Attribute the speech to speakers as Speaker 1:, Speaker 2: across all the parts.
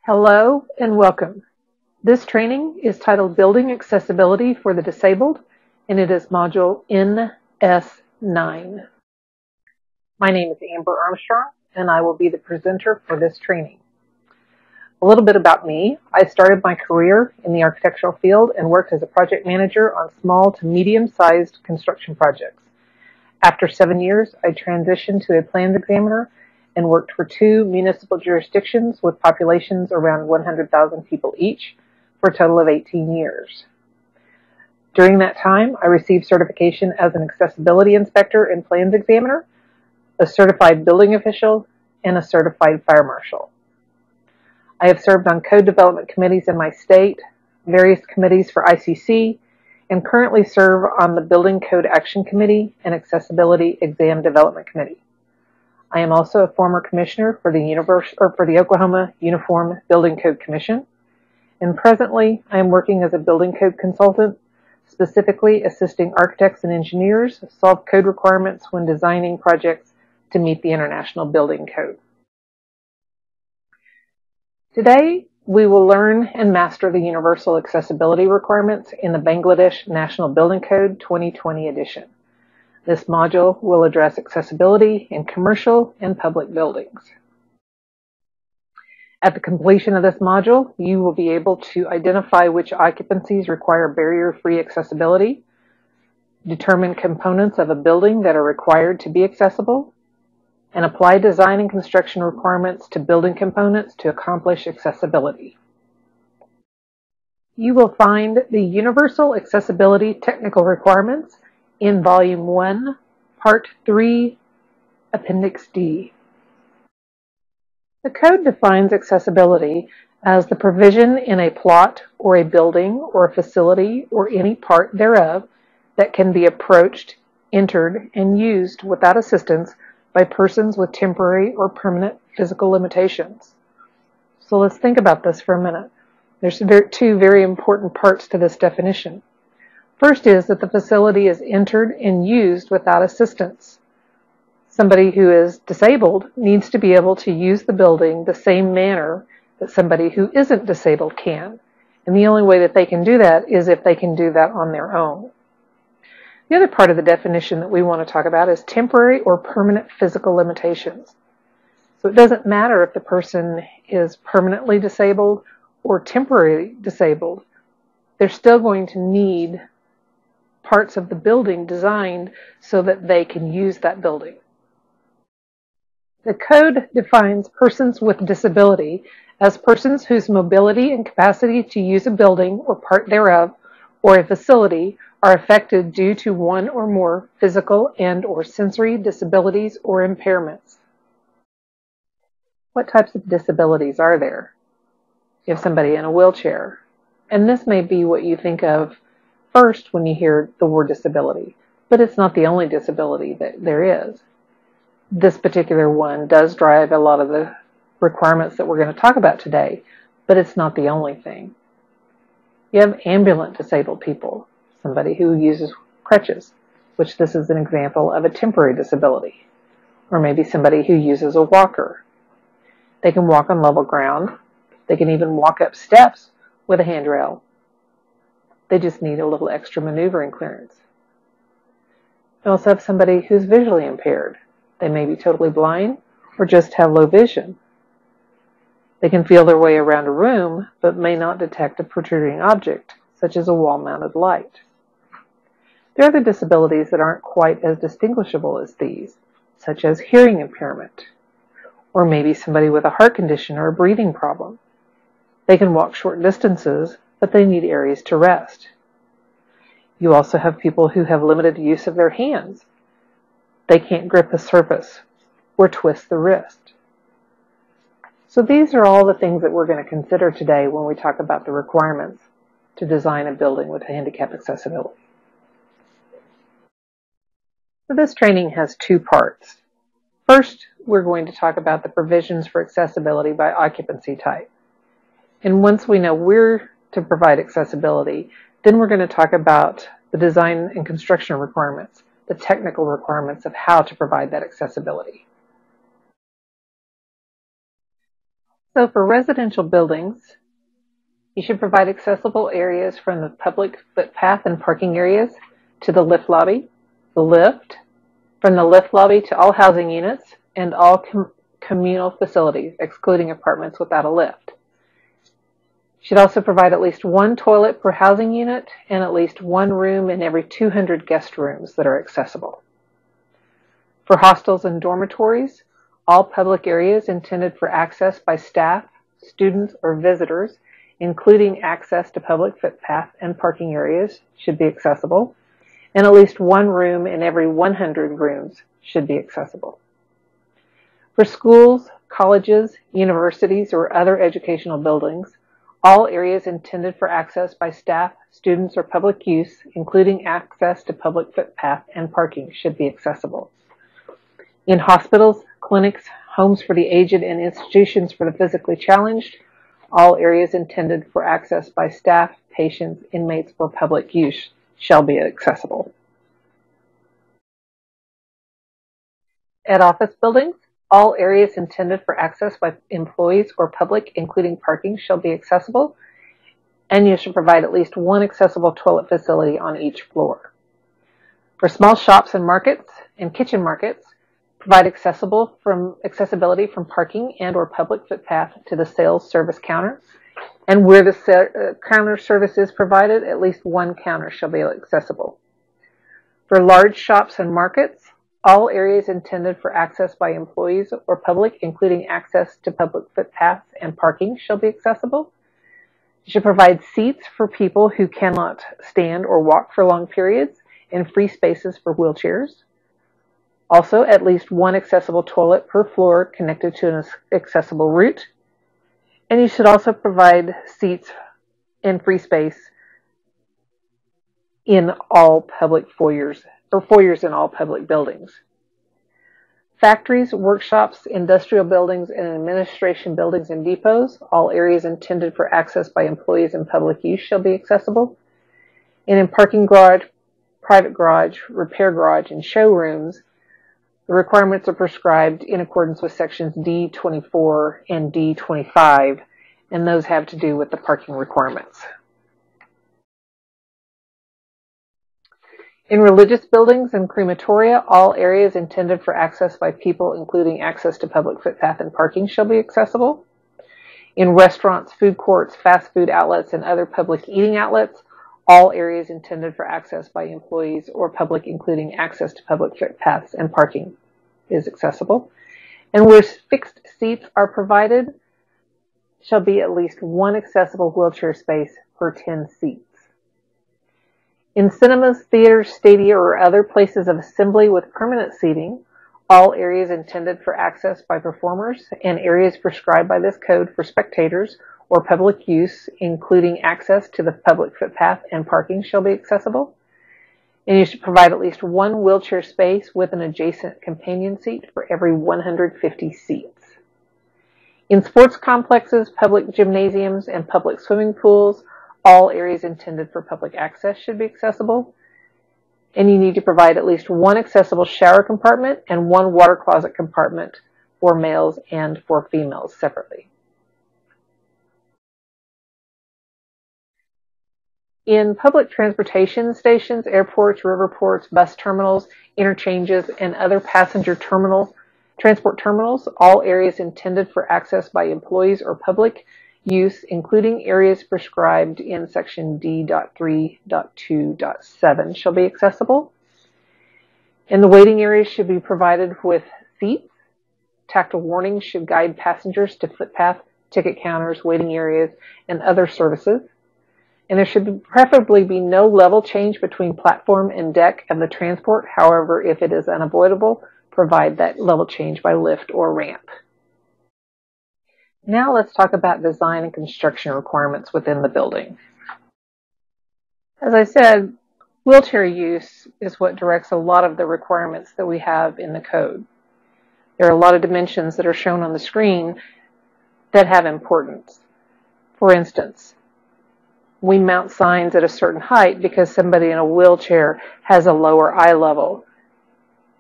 Speaker 1: Hello and welcome. This training is titled Building Accessibility for the Disabled, and it is module NS9. My name is Amber Armstrong, and I will be the presenter for this training. A little bit about me. I started my career in the architectural field and worked as a project manager on small to medium-sized construction projects. After 7 years, I transitioned to a plans examiner and worked for 2 municipal jurisdictions with populations around 100,000 people each for a total of 18 years. During that time, I received certification as an accessibility inspector and plans examiner, a certified building official, and a certified fire marshal. I have served on code development committees in my state, various committees for ICC, and currently serve on the Building Code Action Committee and Accessibility Exam Development Committee. I am also a former commissioner for the Oklahoma Uniform Building Code Commission, and presently I am working as a building code consultant, specifically assisting architects and engineers solve code requirements when designing projects to meet the International Building Code. Today, we will learn and master the universal accessibility requirements in the Bangladesh National Building Code 2020 edition. This module will address accessibility in commercial and public buildings. At the completion of this module, you will be able to identify which occupancies require barrier-free accessibility, determine components of a building that are required to be accessible, and apply design and construction requirements to building components to accomplish accessibility. You will find the Universal Accessibility Technical Requirements in Volume 1, Part 3, Appendix D. The code defines accessibility as the provision in a plot or a building or a facility or any part thereof that can be approached, entered, and used without assistance by persons with temporary or permanent physical limitations. So let's think about this for a minute. There's 2 very important parts to this definition. First is that the facility is entered and used without assistance. Somebody who is disabled needs to be able to use the building the same manner that somebody who isn't disabled can. And the only way that they can do that is if they can do that on their own. The other part of the definition that we want to talk about is temporary or permanent physical limitations. So it doesn't matter if the person is permanently disabled or temporarily disabled, they're still going to need parts of the building designed so that they can use that building. The code defines persons with disability as persons whose mobility and capacity to use a building or part thereof or a facility are affected due to one or more physical and/or sensory disabilities or impairments. What types of disabilities are there? You have somebody in a wheelchair, and this may be what you think of first when you hear the word disability, but it's not the only disability that there is. This particular one does drive a lot of the requirements that we're going to talk about today, but it's not the only thing. You have ambulant disabled people, somebody who uses crutches, which this is an example of a temporary disability, or maybe somebody who uses a walker. They can walk on level ground. They can even walk up steps with a handrail. They just need a little extra maneuvering clearance. You also have somebody who's visually impaired. They may be totally blind or just have low vision. They can feel their way around a room, but may not detect a protruding object, such as a wall-mounted light. There are other disabilities that aren't quite as distinguishable as these, such as hearing impairment, or maybe somebody with a heart condition or a breathing problem. They can walk short distances, but they need areas to rest. You also have people who have limited use of their hands. They can't grip a surface or twist the wrist. So these are all the things that we're going to consider today when we talk about the requirements to design a building with handicap accessibility. So this training has 2 parts. First, we're going to talk about the provisions for accessibility by occupancy type. And once we know where to provide accessibility, then we're going to talk about the design and construction requirements, the technical requirements of how to provide that accessibility. So for residential buildings, you should provide accessible areas from the public footpath and parking areas to the lift lobby, the lift, from the lift lobby to all housing units and all communal facilities, excluding apartments without a lift. You should also provide at least one toilet per housing unit and at least one room in every 200 guest rooms that are accessible. For hostels and dormitories, all public areas intended for access by staff, students, or visitors, including access to public footpath and parking areas, should be accessible, and at least one room in every 100 rooms should be accessible. For schools, colleges, universities, or other educational buildings, all areas intended for access by staff, students, or public use, including access to public footpath and parking, should be accessible. In hospitals, clinics, homes for the aged, and institutions for the physically challenged, all areas intended for access by staff, patients, inmates, or public use shall be accessible. At office buildings, all areas intended for access by employees or public, including parking, shall be accessible, and you should provide at least one accessible toilet facility on each floor. For small shops and markets and kitchen markets, provide accessibility from parking and or public footpath to the sales service counter, and where the counter service is provided, at least one counter shall be accessible. For large shops and markets, all areas intended for access by employees or public, including access to public footpaths and parking, shall be accessible. You should provide seats for people who cannot stand or walk for long periods and free spaces for wheelchairs. Also, at least one accessible toilet per floor connected to an accessible route. And you should also provide seats and free space in all public foyers, or foyers in all public buildings. Factories, workshops, industrial buildings, and administration buildings and depots, all areas intended for access by employees and public use shall be accessible. And in parking garage, private garage, repair garage, and showrooms, the requirements are prescribed in accordance with sections D24 and D25, and those have to do with the parking requirements. In religious buildings and crematoria, all areas intended for access by people, including access to public footpath and parking, shall be accessible. In restaurants, food courts, fast food outlets, and other public eating outlets, all areas intended for access by employees or public, including access to public footpaths and parking, is accessible. And where fixed seats are provided, shall be at least one accessible wheelchair space per 10 seats. In cinemas, theaters, stadia, or other places of assembly with permanent seating, all areas intended for access by performers and areas prescribed by this code for spectators or public use, including access to the public footpath and parking, shall be accessible. And you should provide at least one wheelchair space with an adjacent companion seat for every 150 seats. In sports complexes, public gymnasiums, and public swimming pools, all areas intended for public access should be accessible. And you need to provide at least one accessible shower compartment and one water closet compartment for males and for females separately. In public transportation stations, airports, riverports, bus terminals, interchanges, and other passenger transport terminals, all areas intended for access by employees or public use, including areas prescribed in section D.3.2.7, shall be accessible. And the waiting areas should be provided with seats. Tactile warnings should guide passengers to footpath, ticket counters, waiting areas, and other services. And there should preferably be no level change between platform and deck of the transport. However, if it is unavoidable, provide that level change by lift or ramp. Now let's talk about design and construction requirements within the building. As I said, wheelchair use is what directs a lot of the requirements that we have in the code. There are a lot of dimensions that are shown on the screen that have importance. For instance, we mount signs at a certain height because somebody in a wheelchair has a lower eye level,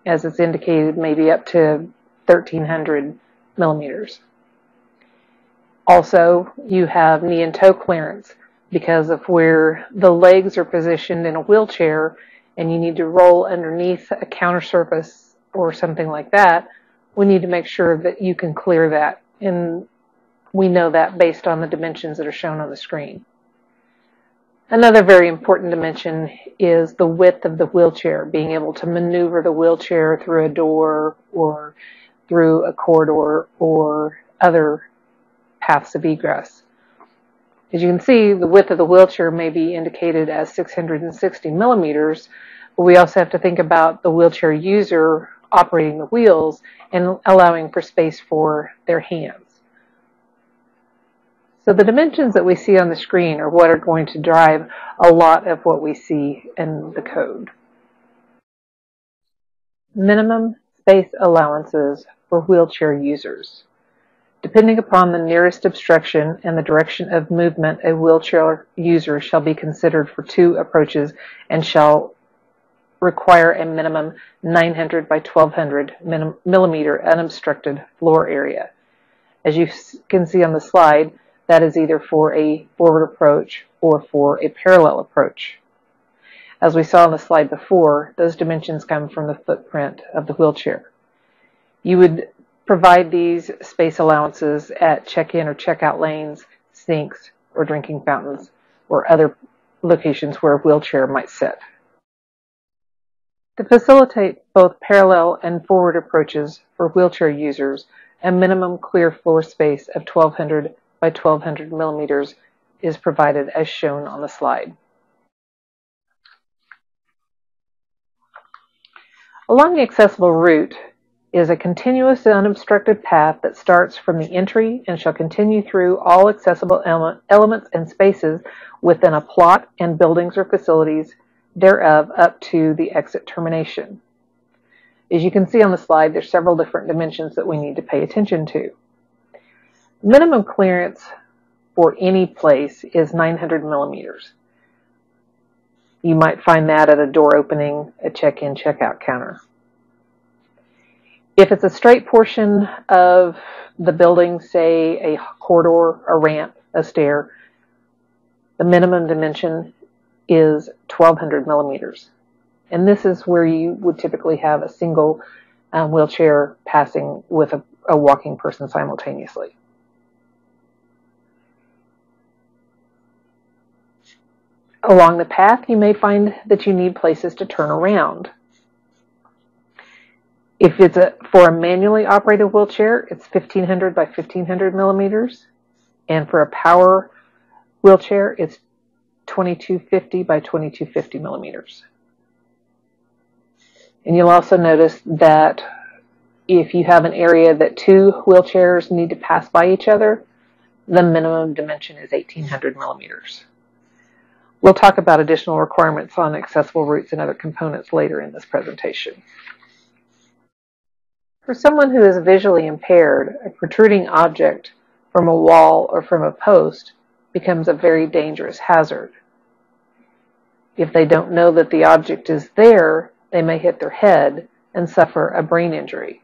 Speaker 1: as it's indicated, maybe up to 1,300 millimeters. Also, you have knee and toe clearance because of where the legs are positioned in a wheelchair and you need to roll underneath a counter surface or something like that. We need to make sure that you can clear that, and we know that based on the dimensions that are shown on the screen. Another very important dimension is the width of the wheelchair, being able to maneuver the wheelchair through a door or through a corridor or other paths of egress. As you can see, the width of the wheelchair may be indicated as 660 millimeters, but we also have to think about the wheelchair user operating the wheels and allowing for space for their hands. So the dimensions that we see on the screen are what are going to drive a lot of what we see in the code. Minimum space allowances for wheelchair users. Depending upon the nearest obstruction and the direction of movement, a wheelchair user shall be considered for two approaches and shall require a minimum 900 by 1200 millimeter unobstructed floor area. As you can see on the slide, that is either for a forward approach or for a parallel approach. As we saw on the slide before, those dimensions come from the footprint of the wheelchair. You would provide these space allowances at check-in or check-out lanes, sinks, or drinking fountains, or other locations where a wheelchair might sit. To facilitate both parallel and forward approaches for wheelchair users, a minimum clear floor space of 1200 by 1200 millimeters is provided as shown on the slide. Along the accessible route is a continuous and unobstructed path that starts from the entry and shall continue through all accessible elements and spaces within a plot and buildings or facilities thereof up to the exit termination. As you can see on the slide, there's several different dimensions that we need to pay attention to. Minimum clearance for any place is 900 millimeters. You might find that at a door opening, a check-in, check-out counter. If it's a straight portion of the building, say a corridor, a ramp, a stair, the minimum dimension is 1200 millimeters. And this is where you would typically have a single wheelchair passing with a walking person simultaneously. Along the path, you may find that you need places to turn around. If it's for a manually operated wheelchair, it's 1500 by 1500 millimeters. And for a power wheelchair, it's 2250 by 2250 millimeters. And you'll also notice that if you have an area that two wheelchairs need to pass by each other, the minimum dimension is 1800 millimeters. We'll talk about additional requirements on accessible routes and other components later in this presentation. For someone who is visually impaired, a protruding object from a wall or from a post becomes a very dangerous hazard. If they don't know that the object is there, they may hit their head and suffer a brain injury.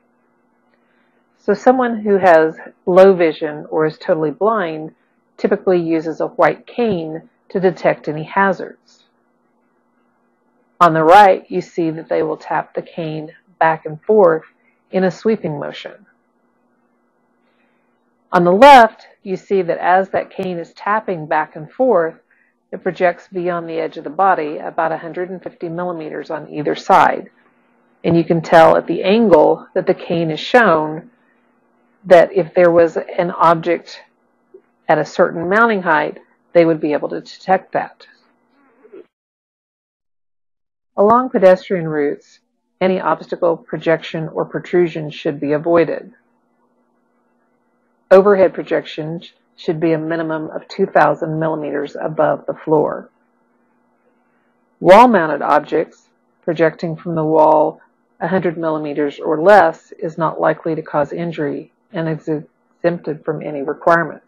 Speaker 1: So someone who has low vision or is totally blind typically uses a white cane to detect any hazards. On the right, you see that they will tap the cane back and forth in a sweeping motion. On the left, you see that as that cane is tapping back and forth, it projects beyond the edge of the body about 150 millimeters on either side. And you can tell at the angle that the cane is shown that if there was an object at a certain mounting height, they would be able to detect that. Along pedestrian routes, any obstacle, projection, or protrusion should be avoided. Overhead projections should be a minimum of 2000 millimeters above the floor. Wall-mounted objects projecting from the wall 100 millimeters or less is not likely to cause injury and is exempted from any requirements.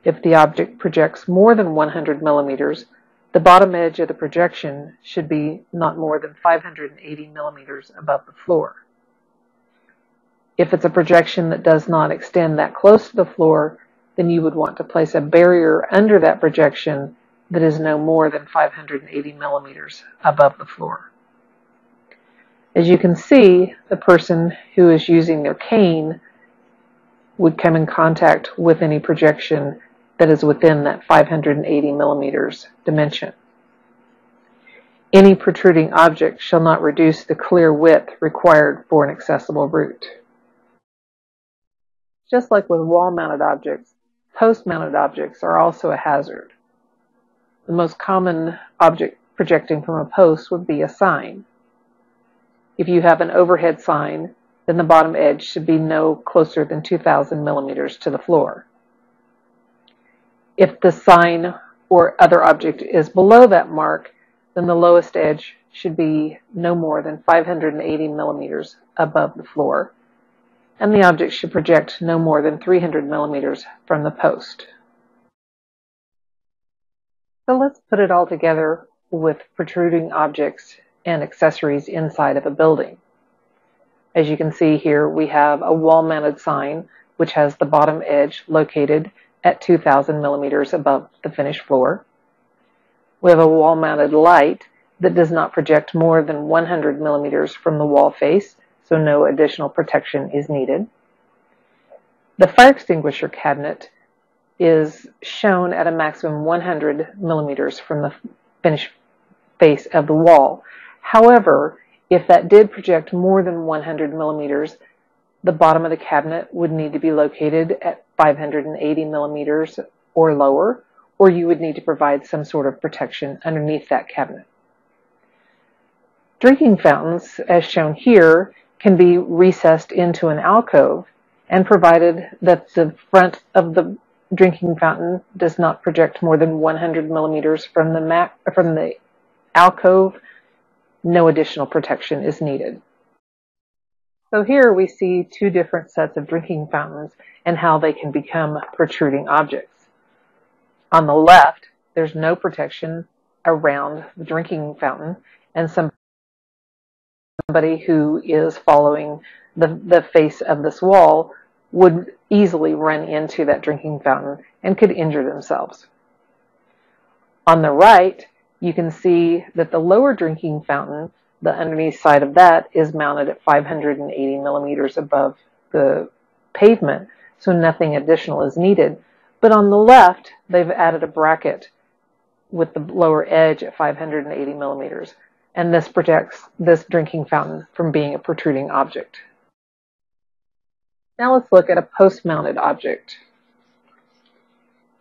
Speaker 1: If the object projects more than 100 millimeters, the bottom edge of the projection should be not more than 580 millimeters above the floor. If it's a projection that does not extend that close to the floor, then you would want to place a barrier under that projection that is no more than 580 millimeters above the floor. As you can see, the person who is using their cane would come in contact with any projection that is within that 580 millimeters dimension. Any protruding object shall not reduce the clear width required for an accessible route. Just like with wall-mounted objects, post-mounted objects are also a hazard. The most common object projecting from a post would be a sign. If you have an overhead sign, then the bottom edge should be no closer than 2,000 millimeters to the floor. If the sign or other object is below that mark, then the lowest edge should be no more than 580 millimeters above the floor, and the object should project no more than 300 millimeters from the post. So let's put it all together with protruding objects and accessories inside of a building. As you can see here, we have a wall-mounted sign which has the bottom edge located at 2,000 millimeters above the finished floor. We have a wall-mounted light that does not project more than 100 millimeters from the wall face, so no additional protection is needed. The fire extinguisher cabinet is shown at a maximum 100 millimeters from the finished face of the wall. However, if that did project more than 100 millimeters, the bottom of the cabinet would need to be located at 580 millimeters or lower, or you would need to provide some sort of protection underneath that cabinet. Drinking fountains, as shown here, can be recessed into an alcove, and provided that the front of the drinking fountain does not project more than 100 millimeters from the alcove, no additional protection is needed. So here we see two different sets of drinking fountains and how they can become protruding objects. On the left, there's no protection around the drinking fountain, and somebody who is following the face of this wall would easily run into that drinking fountain and could injure themselves. On the right, you can see that the lower drinking fountain, the underneath side of that, is mounted at 580 millimeters above the pavement, so nothing additional is needed. But on the left, they've added a bracket with the lower edge at 580 millimeters, and this protects this drinking fountain from being a protruding object. Now let's look at a post-mounted object.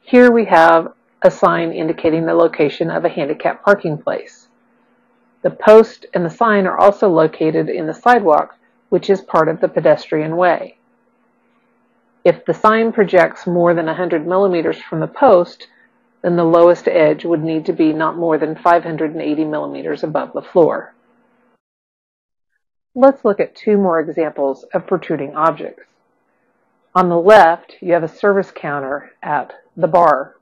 Speaker 1: Here we have a sign indicating the location of a handicap parking place. The post and the sign are also located in the sidewalk, which is part of the pedestrian way. If the sign projects more than 100 millimeters from the post, then the lowest edge would need to be not more than 580 millimeters above the floor. Let's look at two more examples of protruding objects. On the left, you have a service counter at the bar.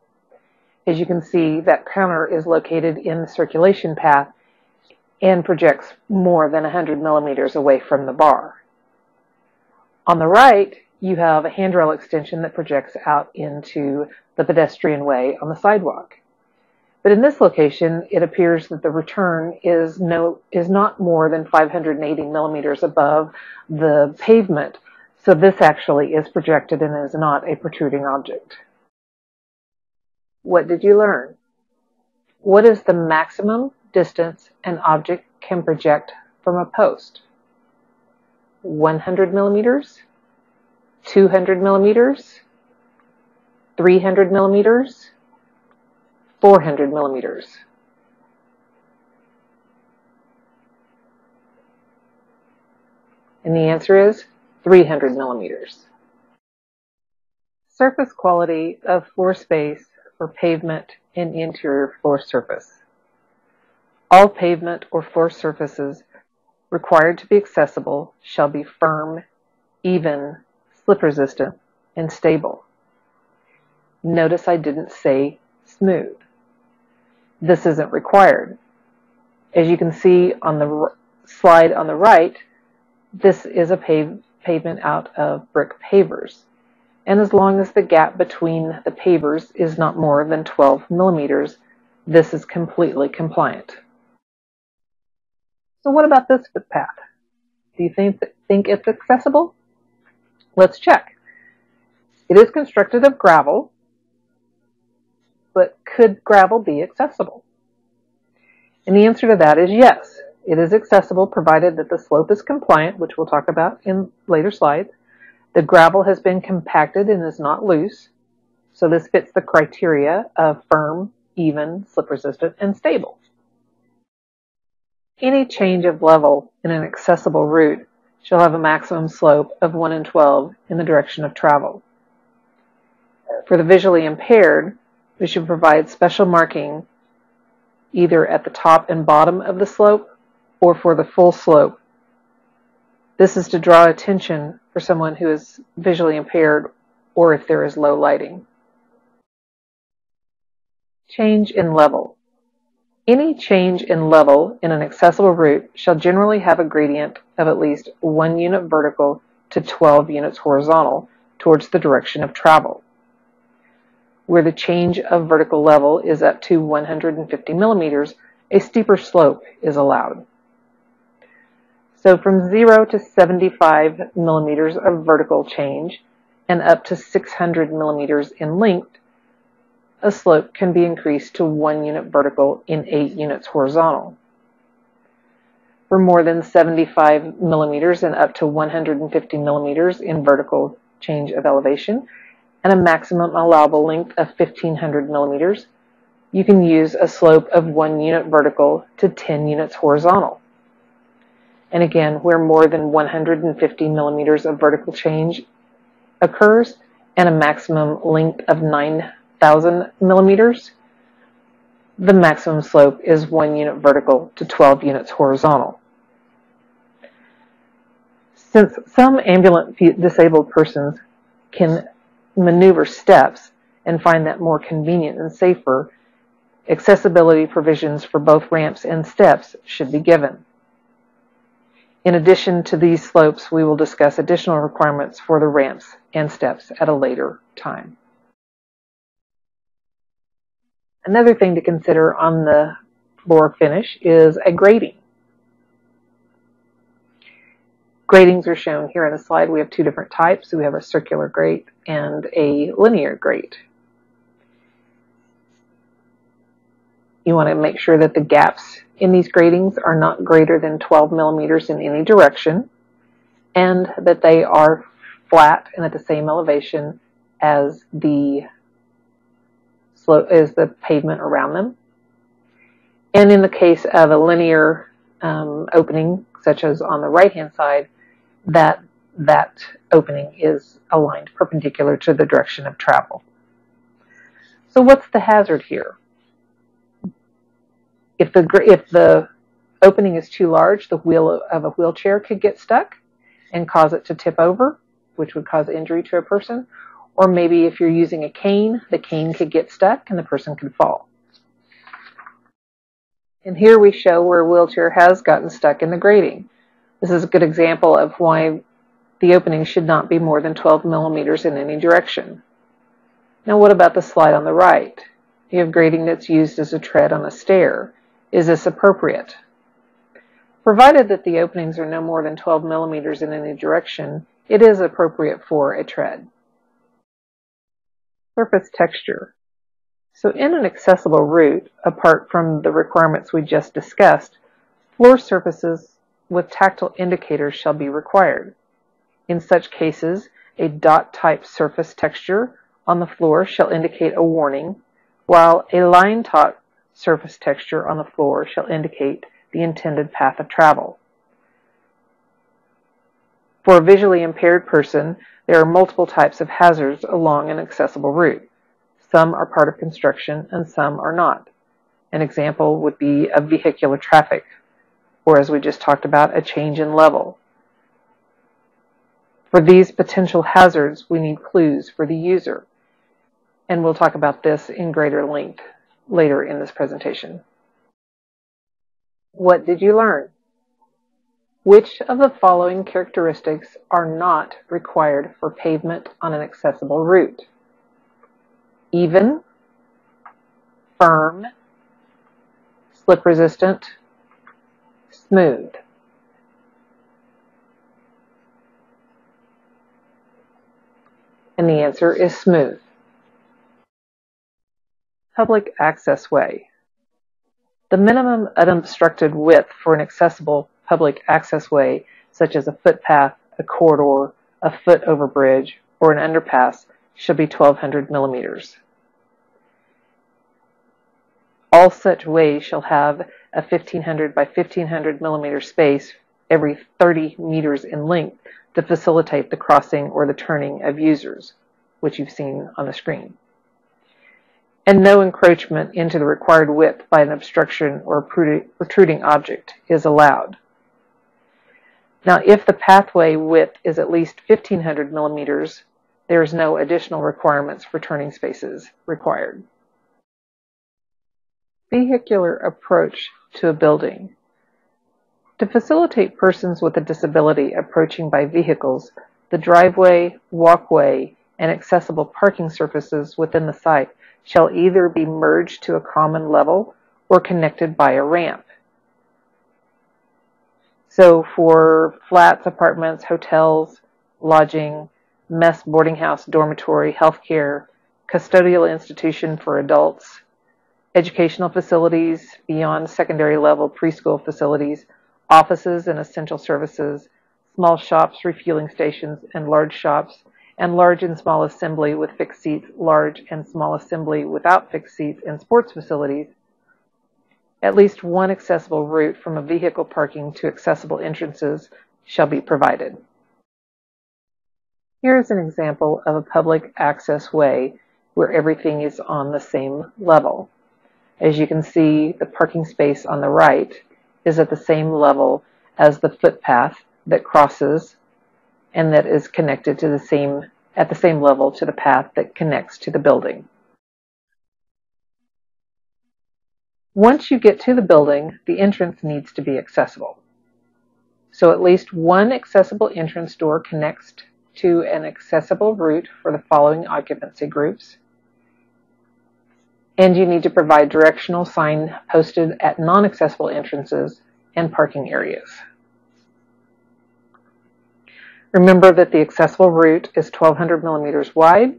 Speaker 1: As you can see, that counter is located in the circulation path and projects more than 100 millimeters away from the bar. On the right, you have a handrail extension that projects out into the pedestrian way on the sidewalk. But in this location, it appears that the return is not more than 580 millimeters above the pavement, so this actually is projected and is not a protruding object. What did you learn? What is the maximum distance an object can project from a post? 100 millimeters? 200 millimeters? 300 millimeters? 400 millimeters? And the answer is 300 millimeters. Surface quality of floor space for pavement and interior floor surface. All pavement or floor surfaces required to be accessible shall be firm, even, slip-resistant, and stable. Notice I didn't say smooth. This isn't required. As you can see on the slide on the right, this is a pavement out of brick pavers, and as long as the gap between the pavers is not more than 12 millimeters, this is completely compliant. So what about this footpath? Do you think it's accessible? Let's check. It is constructed of gravel, but could gravel be accessible? And the answer to that is yes. It is accessible provided that the slope is compliant, which we'll talk about in later slides. The gravel has been compacted and is not loose, so this fits the criteria of firm, even, slip-resistant, and stable. Any change of level in an accessible route shall have a maximum slope of 1 in 12 in the direction of travel. For the visually impaired, we should provide special marking either at the top and bottom of the slope or for the full slope. This is to draw attention for someone who is visually impaired or if there is low lighting. Change in level. Any change in level in an accessible route shall generally have a gradient of at least 1 unit vertical to 12 units horizontal towards the direction of travel. Where the change of vertical level is up to 150 millimeters, a steeper slope is allowed. So from 0 to 75 millimeters of vertical change and up to 600 millimeters in length, a slope can be increased to 1 unit vertical in 8 units horizontal. For more than 75 millimeters and up to 150 millimeters in vertical change of elevation, and a maximum allowable length of 1500 millimeters, you can use a slope of 1 unit vertical to 10 units horizontal. And again, where more than 150 millimeters of vertical change occurs and a maximum length of 9,000 millimeters, the maximum slope is 1 unit vertical to 12 units horizontal. Since some ambulant disabled persons can maneuver steps and find that more convenient and safer, accessibility provisions for both ramps and steps should be given. In addition to these slopes, we will discuss additional requirements for the ramps and steps at a later time. Another thing to consider on the floor finish is a grating. Gratings are shown here in the slide. We have two different types. We have a circular grate and a linear grate. You want to make sure that the gaps in these gratings are not greater than 12 millimeters in any direction, and that they are flat and at the same elevation as the pavement around them. And in the case of a linear opening, such as on the right-hand side, that opening is aligned perpendicular to the direction of travel. So what's the hazard here? If the opening is too large, the wheel of a wheelchair could get stuck and cause it to tip over, which would cause injury to a person. Or maybe if you're using a cane, the cane could get stuck and the person could fall. And here we show where a wheelchair has gotten stuck in the grating. This is a good example of why the opening should not be more than 12 millimeters in any direction. Now what about the slide on the right? You have grating that's used as a tread on a stair. Is this appropriate? Provided that the openings are no more than 12 millimeters in any direction, it is appropriate for a tread. Surface texture. So in an accessible route, apart from the requirements we just discussed, floor surfaces with tactile indicators shall be required. In such cases, a dot-type surface texture on the floor shall indicate a warning, while a line-type surface texture on the floor shall indicate the intended path of travel. For a visually impaired person, there are multiple types of hazards along an accessible route. Some are part of construction and some are not. An example would be of vehicular traffic, or as we just talked about, a change in level. For these potential hazards, we need clues for the user, and we'll talk about this in greater length later in this presentation. What did you learn? Which of the following characteristics are not required for pavement on an accessible route? Even, firm, slip resistant, smooth. And the answer is smooth. Public access way. The minimum unobstructed width for an accessible public access way, such as a footpath, a corridor, a foot overbridge, or an underpass, should be 1,200 millimeters. All such ways shall have a 1,500 by 1,500 millimeter space every 30 meters in length to facilitate the crossing or the turning of users, which you've seen on the screen. And no encroachment into the required width by an obstruction or protruding object is allowed. Now, if the pathway width is at least 1,500 millimeters, there is no additional requirements for turning spaces required. Vehicular approach to a building. To facilitate persons with a disability approaching by vehicles, the driveway, walkway, and accessible parking surfaces within the site shall either be merged to a common level or connected by a ramp. So for flats, apartments, hotels, lodging, mess, boarding house, dormitory, healthcare, custodial institution for adults, educational facilities beyond secondary level preschool facilities, offices and essential services, small shops, refueling stations, and large shops, and large and small assembly with fixed seats, large and small assembly without fixed seats, and sports facilities. At least one accessible route from a vehicle parking to accessible entrances shall be provided. Here is an example of a public access way where everything is on the same level. As you can see, the parking space on the right is at the same level as the footpath that crosses and that is connected to at the same level to the path that connects to the building. Once you get to the building, the entrance needs to be accessible. So at least one accessible entrance door connects to an accessible route for the following occupancy groups. And you need to provide directional sign posted at non-accessible entrances and parking areas. Remember that the accessible route is 1,200 millimeters wide.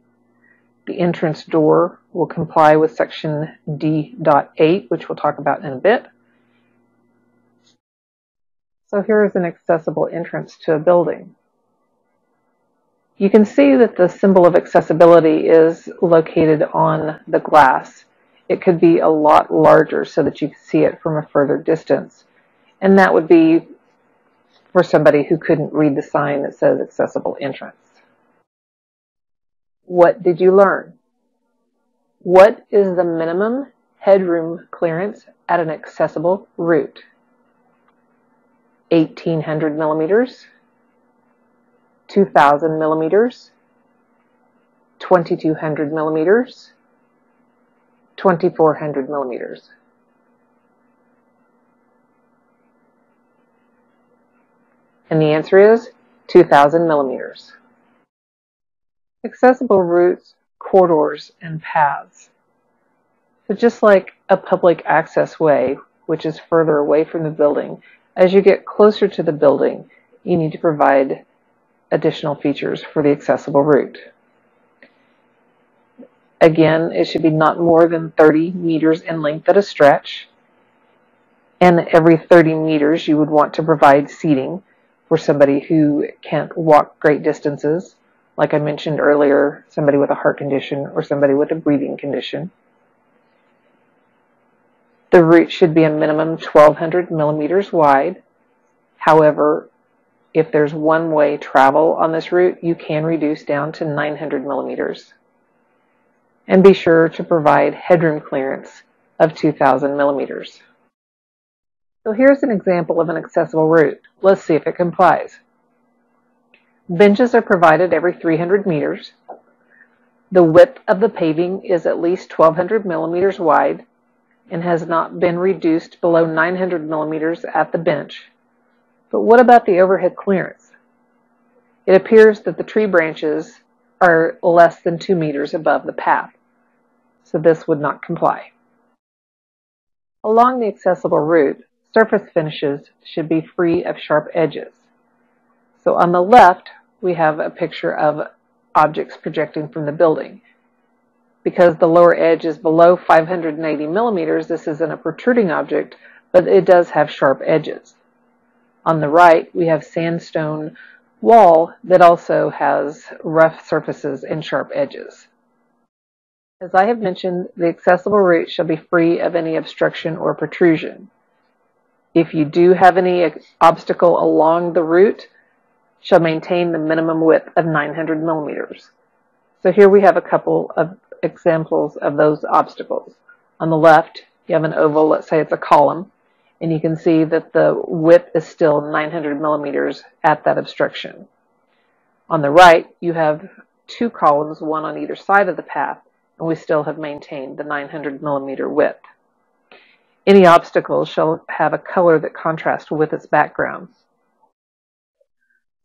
Speaker 1: The entrance door will comply with section D.8, which we'll talk about in a bit. So here is an accessible entrance to a building. You can see that the symbol of accessibility is located on the glass. It could be a lot larger so that you can see it from a further distance. And that would be for somebody who couldn't read the sign that says accessible entrance. What did you learn? What is the minimum headroom clearance at an accessible route? 1,800 millimeters, 2,000 millimeters, 2,200 millimeters, 2,400 millimeters. And the answer is 2,000 millimeters. Accessible routes, corridors, and paths. So just like a public access way, which is further away from the building, as you get closer to the building, you need to provide additional features for the accessible route. Again, it should be not more than 30 meters in length at a stretch. And every 30 meters, you would want to provide seating for somebody who can't walk great distances. Like I mentioned earlier, somebody with a heart condition or somebody with a breathing condition. The route should be a minimum 1,200 millimeters wide. However, if there's one-way travel on this route, you can reduce down to 900 millimeters. And be sure to provide headroom clearance of 2,000 millimeters. So here's an example of an accessible route. Let's see if it complies. Benches are provided every 300 meters. The width of the paving is at least 1,200 millimeters wide and has not been reduced below 900 millimeters at the bench. But what about the overhead clearance? It appears that the tree branches are less than 2 meters above the path, so this would not comply. Along the accessible route, surface finishes should be free of sharp edges. So on the left, we have a picture of objects projecting from the building. Because the lower edge is below 580 millimeters, this isn't a protruding object, but it does have sharp edges. On the right, we have sandstone wall that also has rough surfaces and sharp edges. As I have mentioned, the accessible route shall be free of any obstruction or protrusion. If you do have any obstacle along the route, shall maintain the minimum width of 900 millimeters. So here we have a couple of examples of those obstacles. On the left, you have an oval, let's say it's a column, and you can see that the width is still 900 millimeters at that obstruction. On the right, you have two columns, one on either side of the path, and we still have maintained the 900 millimeter width. Any obstacle shall have a color that contrasts with its background.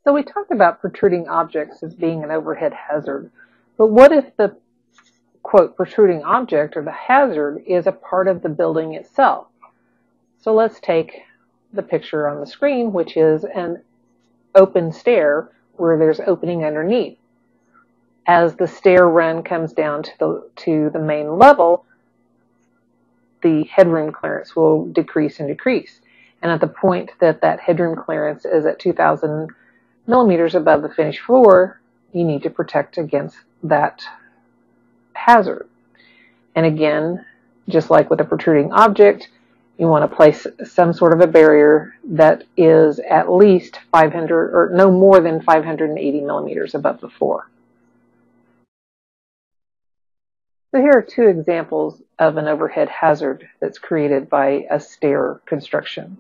Speaker 1: So we talked about protruding objects as being an overhead hazard, but what if the, quote, protruding object or the hazard is a part of the building itself? So let's take the picture on the screen, which is an open stair where there's opening underneath. As the stair run comes down to the main level, the headroom clearance will decrease and decrease. And at the point that that headroom clearance is at 2,000 millimeters above the finished floor, you need to protect against that hazard. And again, just like with a protruding object, you want to place some sort of a barrier that is at least 500 or no more than 580 millimeters above the floor. So here are two examples of an overhead hazard that's created by a stair construction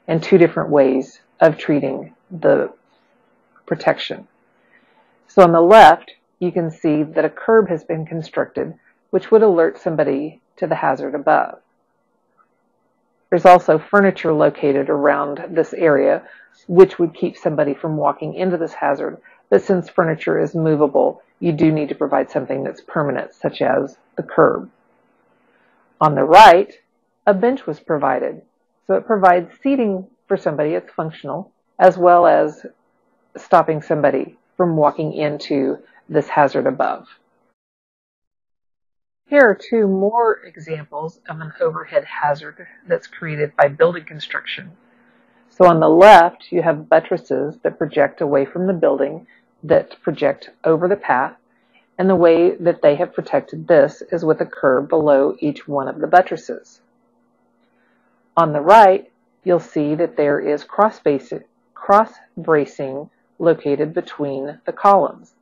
Speaker 1: and two different ways of treating the protection. So on the left, you can see that a curb has been constructed, which would alert somebody to the hazard above. There's also furniture located around this area, which would keep somebody from walking into this hazard. But since furniture is movable, you do need to provide something that's permanent, such as the curb. On the right, a bench was provided. So it provides seating for somebody, it's functional, as well as stopping somebody from walking into this hazard above. Here are two more examples of an overhead hazard that's created by building construction. So on the left, you have buttresses that project away from the building, that project over the path, and the way that they have protected this is with a curb below each one of the buttresses. On the right, you'll see that there is cross bracing located between the columns.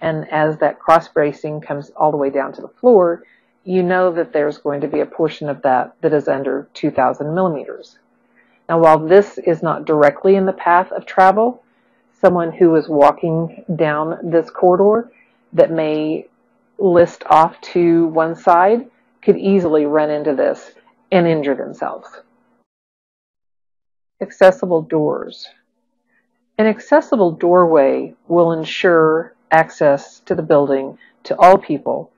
Speaker 1: And as that cross bracing comes all the way down to the floor, you know that there's going to be a portion of that that is under 2,000 millimeters. Now, while this is not directly in the path of travel, someone who is walking down this corridor that may list off to one side could easily run into this and injure themselves. Accessible doors. An accessible doorway will ensure access to the building to all people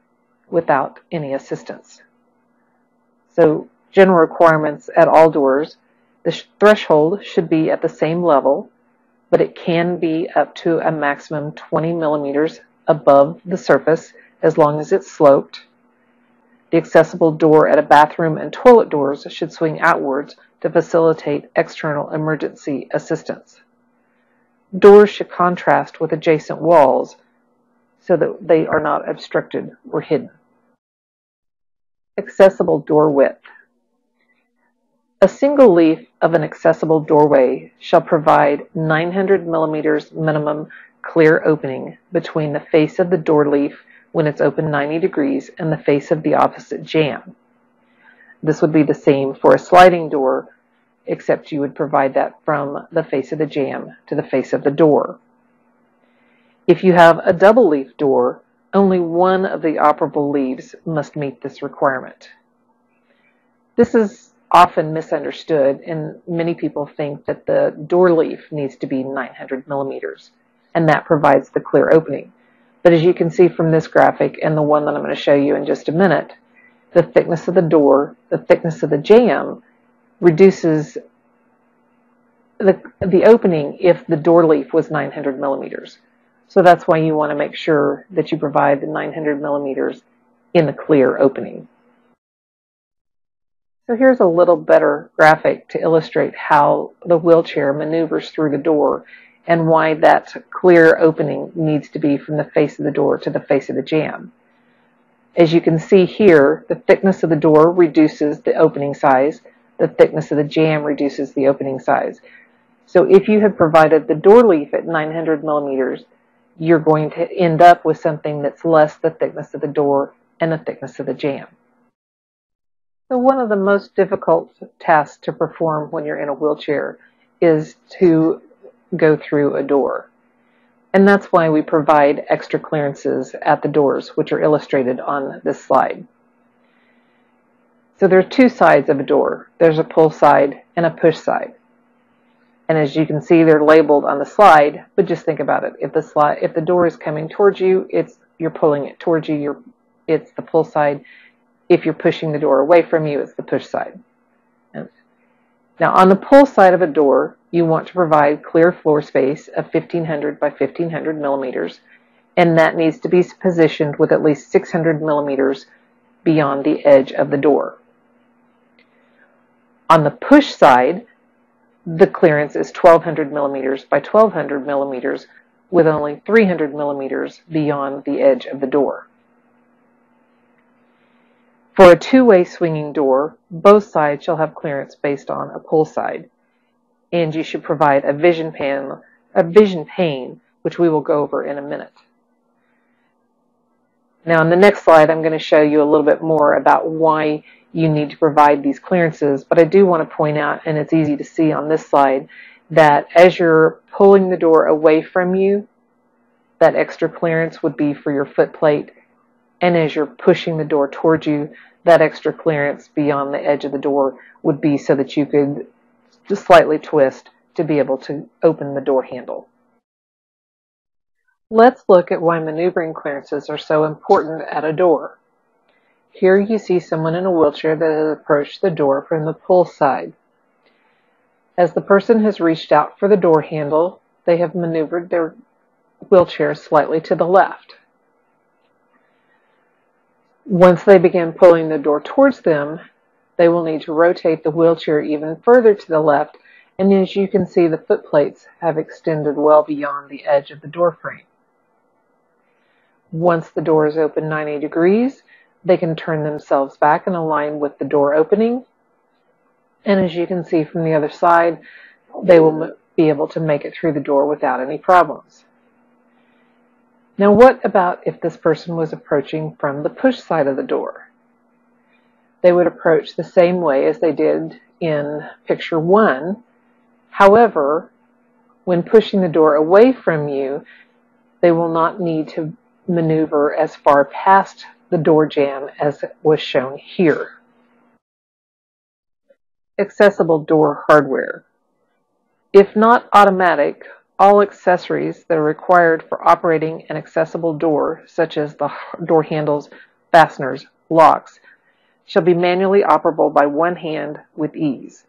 Speaker 1: without any assistance. So, general requirements at all doors, the threshold should be at the same level, but it can be up to a maximum 20 millimeters above the surface as long as it's sloped. The accessible door at a bathroom and toilet doors should swing outwards to facilitate external emergency assistance. Doors should contrast with adjacent walls so that they are not obstructed or hidden. Accessible door width. A single leaf of an accessible doorway shall provide 900 millimeters minimum clear opening between the face of the door leaf when it's open 90 degrees and the face of the opposite jamb. This would be the same for a sliding door, except you would provide that from the face of the jamb to the face of the door. If you have a double leaf door, only one of the operable leaves must meet this requirement. This is often misunderstood, and many people think that the door leaf needs to be 900 millimeters, and that provides the clear opening. But as you can see from this graphic and the one that I'm going to show you in just a minute, the thickness of the door, the thickness of the jamb reduces the opening if the door leaf was 900 millimeters. So that's why you want to make sure that you provide the 900 millimeters in the clear opening. So here's a little better graphic to illustrate how the wheelchair maneuvers through the door and why that clear opening needs to be from the face of the door to the face of the jamb. As you can see here, the thickness of the door reduces the opening size. The thickness of the jamb reduces the opening size. So if you have provided the door leaf at 900 millimeters, you're going to end up with something that's less the thickness of the door and the thickness of the jamb. So one of the most difficult tasks to perform when you're in a wheelchair is to go through a door. And that's why we provide extra clearances at the doors, which are illustrated on this slide. So there are two sides of a door. There's a pull side and a push side. And as you can see, they're labeled on the slide, but just think about it. If the door is coming towards you, you're pulling it towards you, it's the pull side. If you're pushing the door away from you, it's the push side. Now, on the pull side of a door, you want to provide clear floor space of 1500 by 1500 millimeters, and that needs to be positioned with at least 600 millimeters beyond the edge of the door. On the push side, the clearance is 1200 millimeters by 1200 millimeters with only 300 millimeters beyond the edge of the door. For a two-way swinging door, both sides shall have clearance based on a pull side, and you should provide a vision pane, which we will go over in a minute. Now, in the next slide, I'm going to show you a little bit more about why you need to provide these clearances, but I do want to point out, and it's easy to see on this slide, that as you're pulling the door away from you, that extra clearance would be for your foot plate. And as you're pushing the door towards you, that extra clearance beyond the edge of the door would be so that you could just slightly twist to be able to open the door handle. Let's look at why maneuvering clearances are so important at a door. Here you see someone in a wheelchair that has approached the door from the pull side. As the person has reached out for the door handle, they have maneuvered their wheelchair slightly to the left. Once they begin pulling the door towards them, they will need to rotate the wheelchair even further to the left, and as you can see, the foot plates have extended well beyond the edge of the door frame. Once the door is open 90 degrees, they can turn themselves back and align with the door opening, and as you can see from the other side, they will be able to make it through the door without any problems. Now, what about if this person was approaching from the push side of the door? They would approach the same way as they did in picture 1. However, when pushing the door away from you, they will not need to maneuver as far past the door jamb as was shown here. Accessible door hardware. If not automatic, all accessories that are required for operating an accessible door, such as the door handles, fasteners, locks, shall be manually operable by one hand with ease.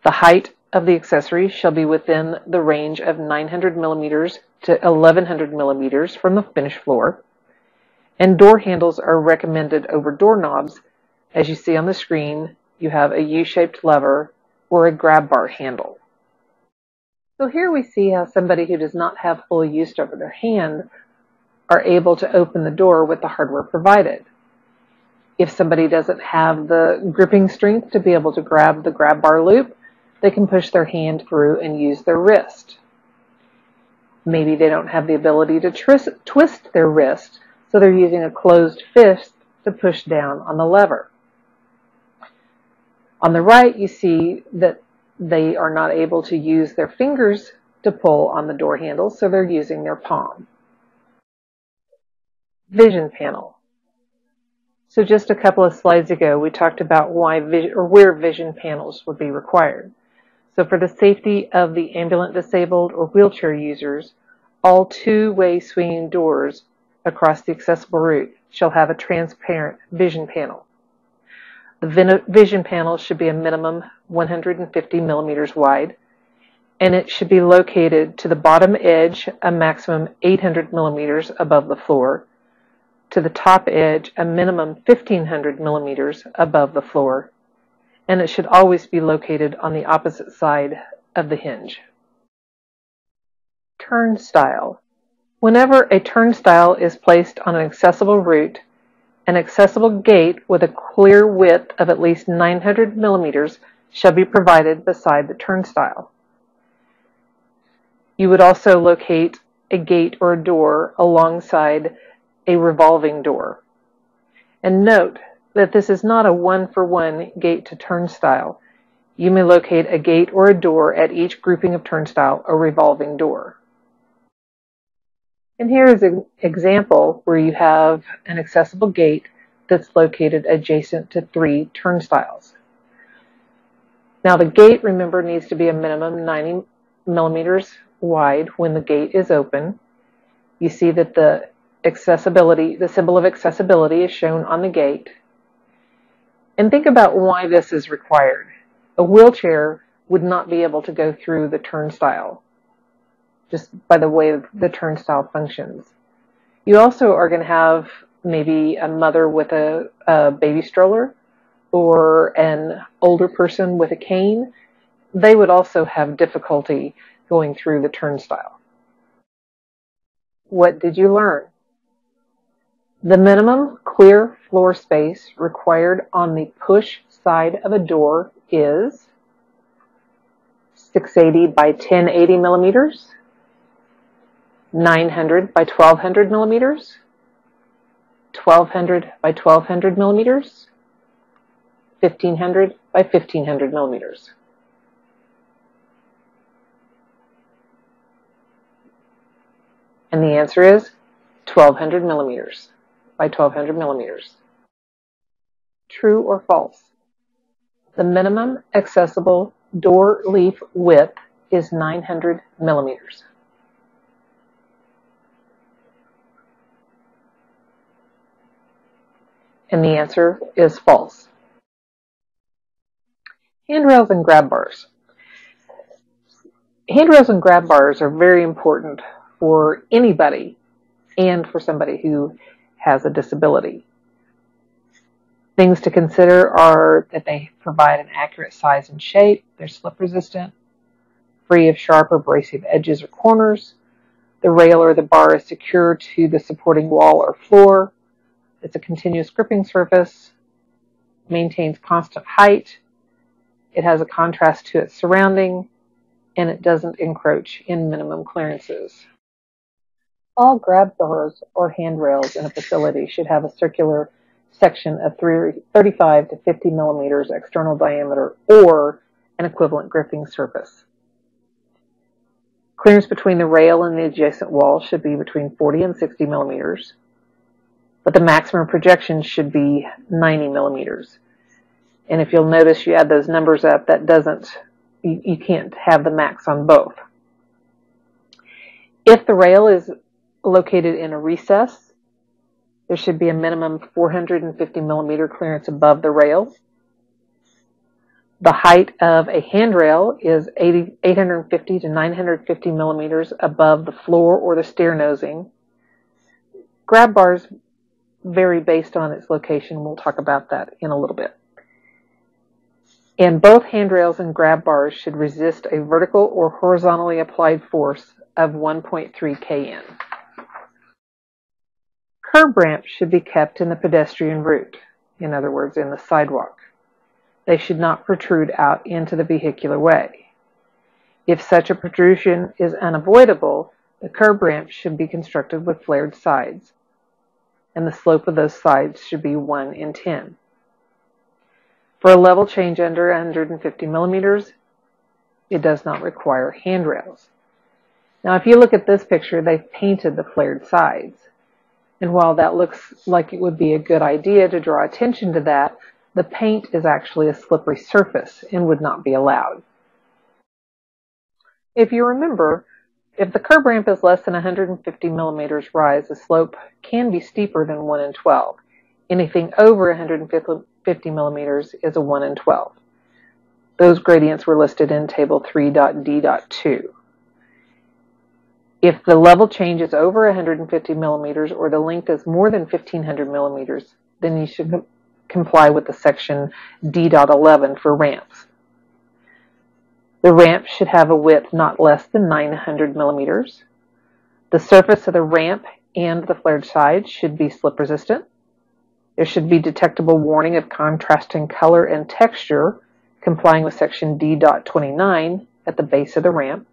Speaker 1: The height of the accessory shall be within the range of 900 millimeters to 1100 millimeters from the finished floor, and door handles are recommended over doorknobs. As you see on the screen, you have a U-shaped lever or a grab bar handle. So here we see how somebody who does not have full use over their hand are able to open the door with the hardware provided. If somebody doesn't have the gripping strength to be able to grab the grab bar loop, they can push their hand through and use their wrist. Maybe they don't have the ability to twist their wrist, so they're using a closed fist to push down on the lever. On the right, you see that they are not able to use their fingers to pull on the door handle, so they're using their palm. Vision panel. So just a couple of slides ago, we talked about where vision panels would be required. So for the safety of the ambulant disabled or wheelchair users, all two-way swinging doors across the accessible route shall have a transparent vision panel. The vision panel should be a minimum 150 millimeters wide, and it should be located to the bottom edge a maximum 800 millimeters above the floor, to the top edge a minimum 1500 millimeters above the floor, and it should always be located on the opposite side of the hinge. Turnstile. Whenever a turnstile is placed on an accessible route, an accessible gate with a clear width of at least 900 millimeters shall be provided beside the turnstile. You would also locate a gate or a door alongside a revolving door. And note that this is not a one-for-one gate to turnstile. You may locate a gate or a door at each grouping of turnstile or revolving door. And here is an example where you have an accessible gate that's located adjacent to 3 turnstiles. Now the gate, remember, needs to be a minimum 90 millimeters wide when the gate is open. You see that the symbol of accessibility is shown on the gate. And think about why this is required. A wheelchair would not be able to go through the turnstile, just by the way the turnstile functions. You also are going to have maybe a mother with a baby stroller or an older person with a cane. They would also have difficulty going through the turnstile. What did you learn? The minimum clear floor space required on the push side of a door is 680 by 1080 millimeters, 900 by 1200 millimeters, 1200 by 1200 millimeters, 1500 by 1500 millimeters. And the answer is 1200 millimeters by 1200 millimeters. True or false? The minimum accessible door leaf width is 900 millimeters. And the answer is false. Handrails and grab bars. Handrails and grab bars are very important for anybody and for somebody who has a disability. Things to consider are that they provide an accurate size and shape, they're slip resistant, free of sharp or abrasive edges or corners, the rail or the bar is secure to the supporting wall or floor, it's a continuous gripping surface, maintains constant height, it has a contrast to its surrounding, and it doesn't encroach in minimum clearances. All grab bars or handrails in a facility should have a circular section of 35 to 50 millimeters external diameter or an equivalent gripping surface. Clearance between the rail and the adjacent wall should be between 40 and 60 millimeters, but the maximum projection should be 90 millimeters. And if you'll notice, you add those numbers up, that doesn't, you can't have the max on both. If the rail is located in a recess, there should be a minimum 450 millimeter clearance above the rail. The height of a handrail is 850 to 950 millimeters above the floor or the stair nosing. Grab bars vary based on its location. We'll talk about that in a little bit. And both handrails and grab bars should resist a vertical or horizontally applied force of 1.3 kN. Curb ramps should be kept in the pedestrian route, in other words, in the sidewalk. They should not protrude out into the vehicular way. If such a protrusion is unavoidable, the curb ramp should be constructed with flared sides, and the slope of those sides should be 1 in 10. For a level change under 150 millimeters, it does not require handrails. Now, if you look at this picture, they've painted the flared sides. And while that looks like it would be a good idea to draw attention to that, the paint is actually a slippery surface and would not be allowed. If you remember, if the curb ramp is less than 150 millimeters rise, the slope can be steeper than 1 in 12. Anything over 150 millimeters is a 1 in 12. Those gradients were listed in Table 3.D.2. If the level change is over 150 millimeters or the length is more than 1,500 millimeters, then you should comply with the section D.11 for ramps. The ramp should have a width not less than 900 millimeters. The surface of the ramp and the flared sides should be slip resistant. There should be detectable warning of contrasting color and texture, complying with section D.29 at the base of the ramp.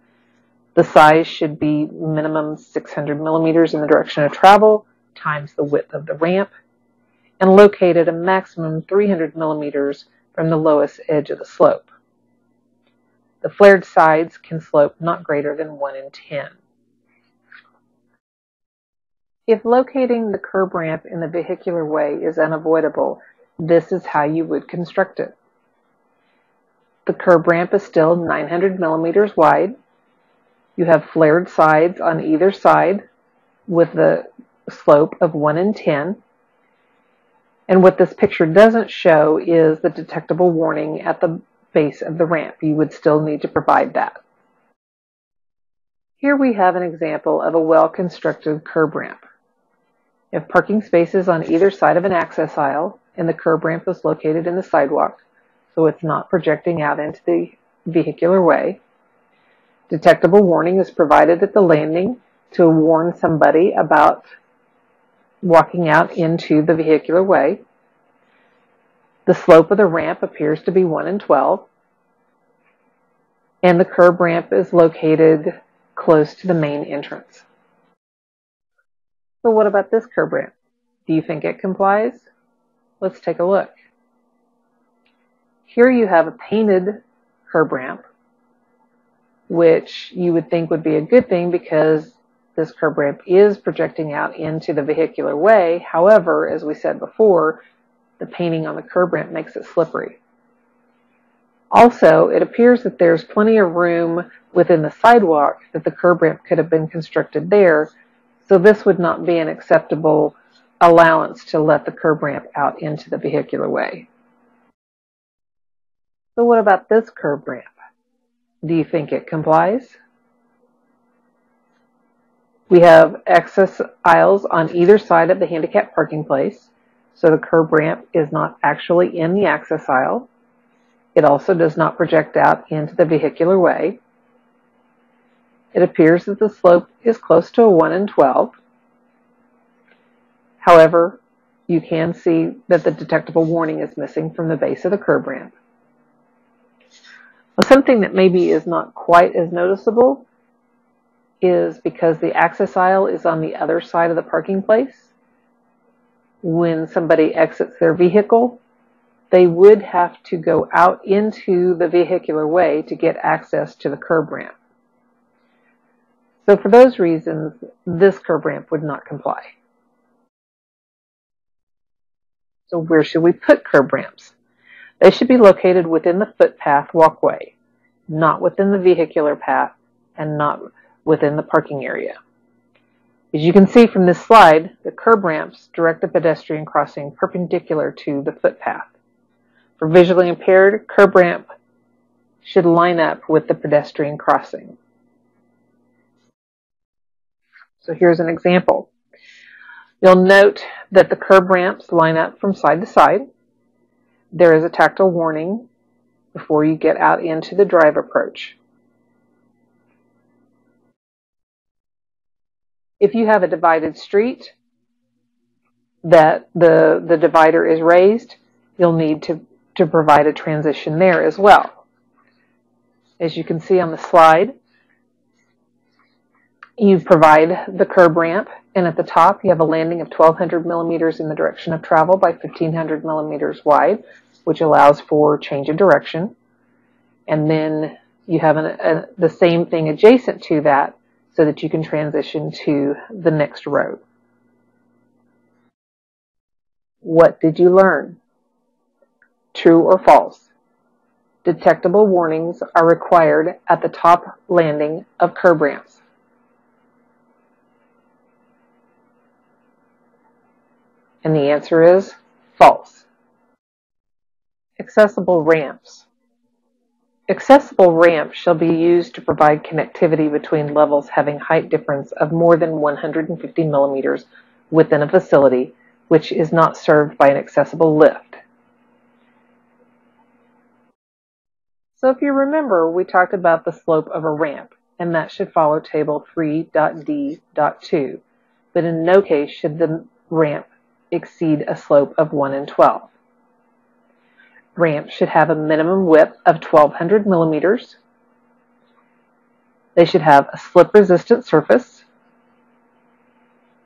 Speaker 1: The size should be minimum 600 millimeters in the direction of travel times the width of the ramp, and located a maximum 300 millimeters from the lowest edge of the slope. The flared sides can slope not greater than 1 in 10. If locating the curb ramp in the vehicular way is unavoidable, this is how you would construct it. The curb ramp is still 900 millimeters wide. You have flared sides on either side with the slope of 1 in 10. And what this picture doesn't show is the detectable warning at the base of the ramp. You would still need to provide that. Here we have an example of a well-constructed curb ramp. You have parking spaces on either side of an access aisle, and the curb ramp is located in the sidewalk, so it's not projecting out into the vehicular way. Detectable warning is provided at the landing to warn somebody about walking out into the vehicular way. The slope of the ramp appears to be 1 in 12, and the curb ramp is located close to the main entrance. So what about this curb ramp? Do you think it complies? Let's take a look. Here you have a painted curb ramp, which you would think would be a good thing because this curb ramp is projecting out into the vehicular way. However, as we said before, the painting on the curb ramp makes it slippery. Also, it appears that there's plenty of room within the sidewalk that the curb ramp could have been constructed there, so this would not be an acceptable allowance to let the curb ramp out into the vehicular way. So what about this curb ramp? Do you think it complies? We have access aisles on either side of the handicap parking place, so the curb ramp is not actually in the access aisle. It also does not project out into the vehicular way. It appears that the slope is close to a 1 in 12. However, you can see that the detectable warning is missing from the base of the curb ramp. Something that maybe is not quite as noticeable is because the access aisle is on the other side of the parking place. When somebody exits their vehicle, they would have to go out into the vehicular way to get access to the curb ramp. So for those reasons, this curb ramp would not comply. So where should we put curb ramps? They should be located within the footpath walkway, not within the vehicular path and not within the parking area. As you can see from this slide, the curb ramps direct the pedestrian crossing perpendicular to the footpath. For visually impaired, curb ramp should line up with the pedestrian crossing. So here's an example. You'll note that the curb ramps line up from side to side. There is a tactile warning before you get out into the drive approach. If you have a divided street that the divider is raised, you'll need to provide a transition there as well. As you can see on the slide, you provide the curb ramp, and at the top you have a landing of 1,200 millimeters in the direction of travel by 1,500 millimeters wide, which allows for change of direction. And then you have the same thing adjacent to that so that you can transition to the next road. What did you learn? True or false? Detectable warnings are required at the top landing of curb ramps. And the answer is false. Accessible ramps. Accessible ramps shall be used to provide connectivity between levels having height difference of more than 150 millimeters within a facility which is not served by an accessible lift. So if you remember, we talked about the slope of a ramp, and that should follow table 3.d.2, but in no case should the ramp exceed a slope of 1 in 12. Ramps should have a minimum width of 1200 millimeters. They should have a slip-resistant surface,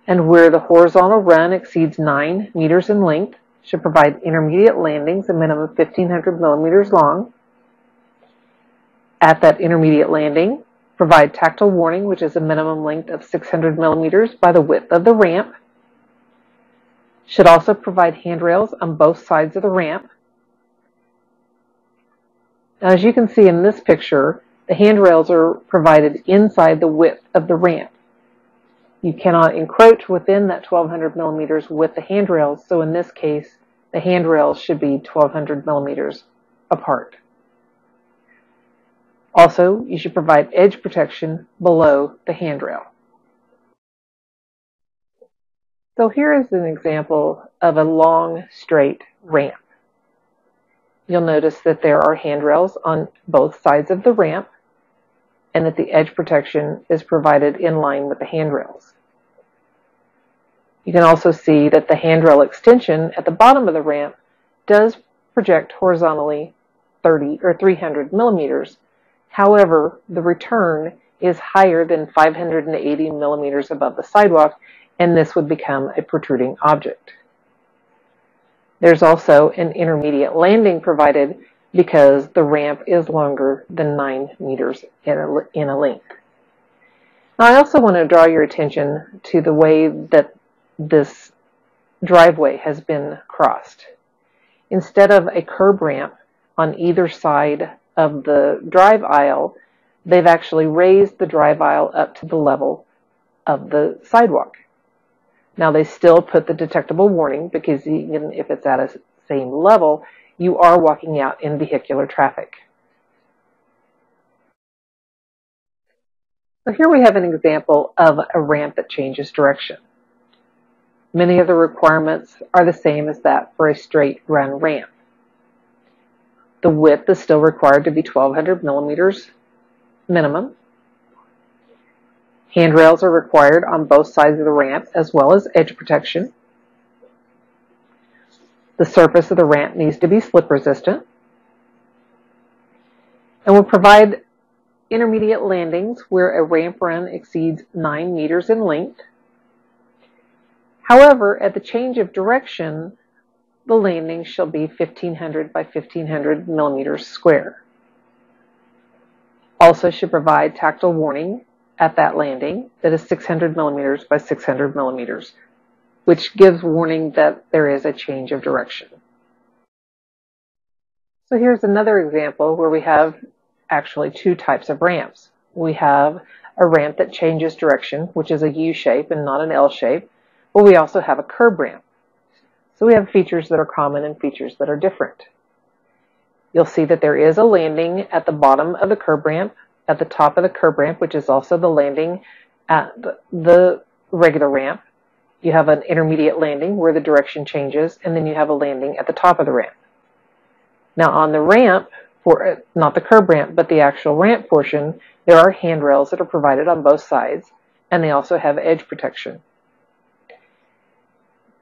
Speaker 1: and where the horizontal run exceeds 9 meters in length, should provide intermediate landings a minimum of 1500 millimeters long. At that intermediate landing, provide tactile warning, which is a minimum length of 600 millimeters by the width of the ramp. Should also provide handrails on both sides of the ramp. Now, as you can see in this picture, the handrails are provided inside the width of the ramp. You cannot encroach within that 1200 millimeters with the handrails, so in this case, the handrails should be 1200 millimeters apart. Also, you should provide edge protection below the handrail. So here is an example of a long, straight ramp. You'll notice that there are handrails on both sides of the ramp and that the edge protection is provided in line with the handrails. You can also see that the handrail extension at the bottom of the ramp does project horizontally 30 or 300 millimeters. However, the return is higher than 580 millimeters above the sidewalk, and this would become a protruding object. There's also an intermediate landing provided because the ramp is longer than 9 meters in a length. Now, I also want to draw your attention to the way that this driveway has been crossed. Instead of a curb ramp on either side of the drive aisle, they've actually raised the drive aisle up to the level of the sidewalk. Now, they still put the detectable warning because even if it's at a same level, you are walking out in vehicular traffic. So here we have an example of a ramp that changes direction. Many of the requirements are the same as that for a straight run ramp. The width is still required to be 1200 millimeters minimum. Handrails are required on both sides of the ramp as well as edge protection. The surface of the ramp needs to be slip resistant. And will provide intermediate landings where a ramp run exceeds 9 meters in length. However, at the change of direction, the landing shall be 1500 by 1500 millimeters square. Also should provide tactile warning at that landing that is 600 millimeters by 600 millimeters, which gives warning that there is a change of direction. So here's another example where we have actually two types of ramps. We have a ramp that changes direction, which is a U shape and not an L shape, but we also have a curb ramp. So we have features that are common and features that are different. You'll see that there is a landing at the bottom of the curb ramp, at the top of the curb ramp, which is also the landing at the regular ramp. You have an intermediate landing where the direction changes, and then you have a landing at the top of the ramp. Now on the ramp, not the curb ramp, but the actual ramp portion, there are handrails that are provided on both sides, and they also have edge protection.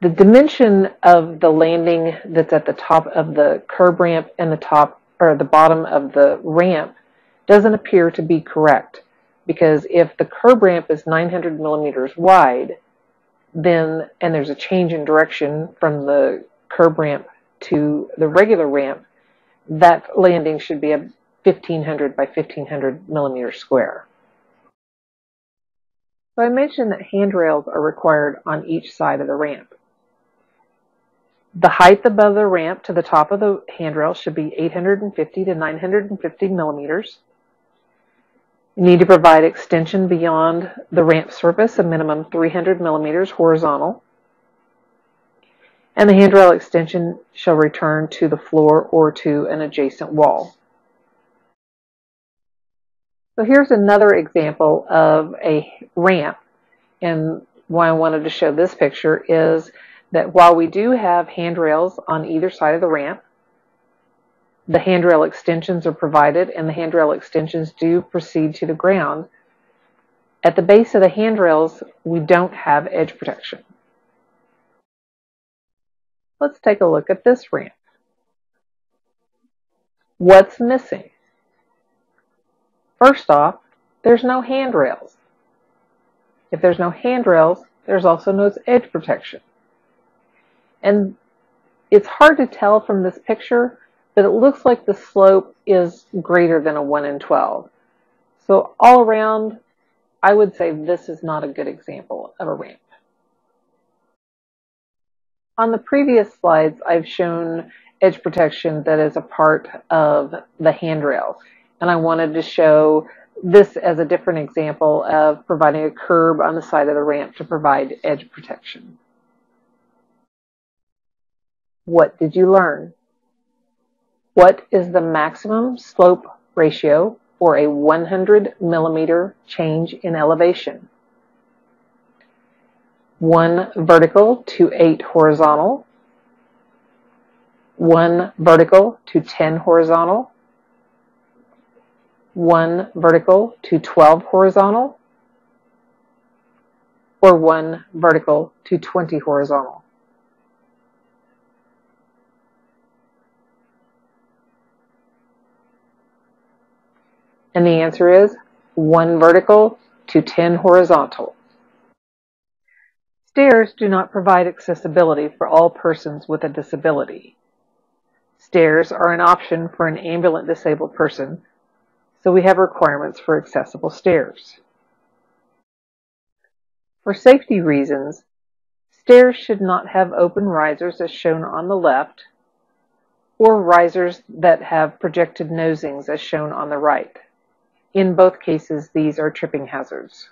Speaker 1: The dimension of the landing that's at the top of the curb ramp and the bottom of the ramp doesn't appear to be correct, because if the curb ramp is 900 millimeters wide, and there's a change in direction from the curb ramp to the regular ramp, that landing should be 1500 by 1500 millimeters square. So I mentioned that handrails are required on each side of the ramp. The height above the ramp to the top of the handrail should be 850 to 950 millimeters. You need to provide extension beyond the ramp surface, a minimum 300 millimeters horizontal. And the handrail extension shall return to the floor or to an adjacent wall. So here's another example of a ramp, and why I wanted to show this picture is that while we do have handrails on either side of the ramp, the handrail extensions are provided and the handrail extensions do proceed to the ground. At the base of the handrails, we don't have edge protection. Let's take a look at this ramp. What's missing? First off, there's no handrails. If there's no handrails, there's also no edge protection. And it's hard to tell from this picture, but it looks like the slope is greater than a 1 in 12. So all around, I would say this is not a good example of a ramp. On the previous slides, I've shown edge protection that is a part of the handrail, and I wanted to show this as a different example of providing a curb on the side of the ramp to provide edge protection. What did you learn? What is the maximum slope ratio for a 100 millimeter change in elevation? 1 vertical to 8 horizontal, 1 vertical to 10 horizontal, 1 vertical to 12 horizontal, or 1 vertical to 20 horizontal. And the answer is 1 vertical to 10 horizontal. Stairs do not provide accessibility for all persons with a disability. Stairs are an option for an ambulant disabled person, so we have requirements for accessible stairs. For safety reasons, stairs should not have open risers as shown on the left, or risers that have projected nosings as shown on the right. In both cases, these are tripping hazards.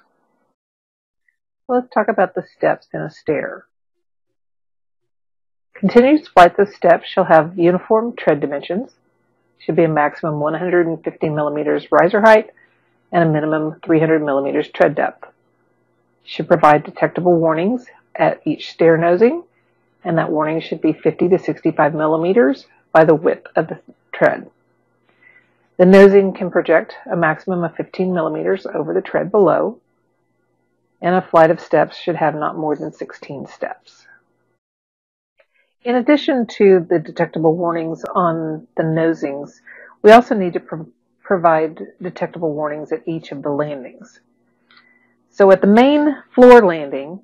Speaker 1: Let's talk about the steps in a stair. Continuous flights of steps shall have uniform tread dimensions, should be a maximum 150 millimeters riser height and a minimum 300 millimeters tread depth. Should provide detectable warnings at each stair nosing, and that warning should be 50 to 65 millimeters by the width of the tread. The nosing can project a maximum of 15 millimeters over the tread below, and a flight of steps should have not more than 16 steps. In addition to the detectable warnings on the nosings, we also need to provide detectable warnings at each of the landings. So at the main floor landing,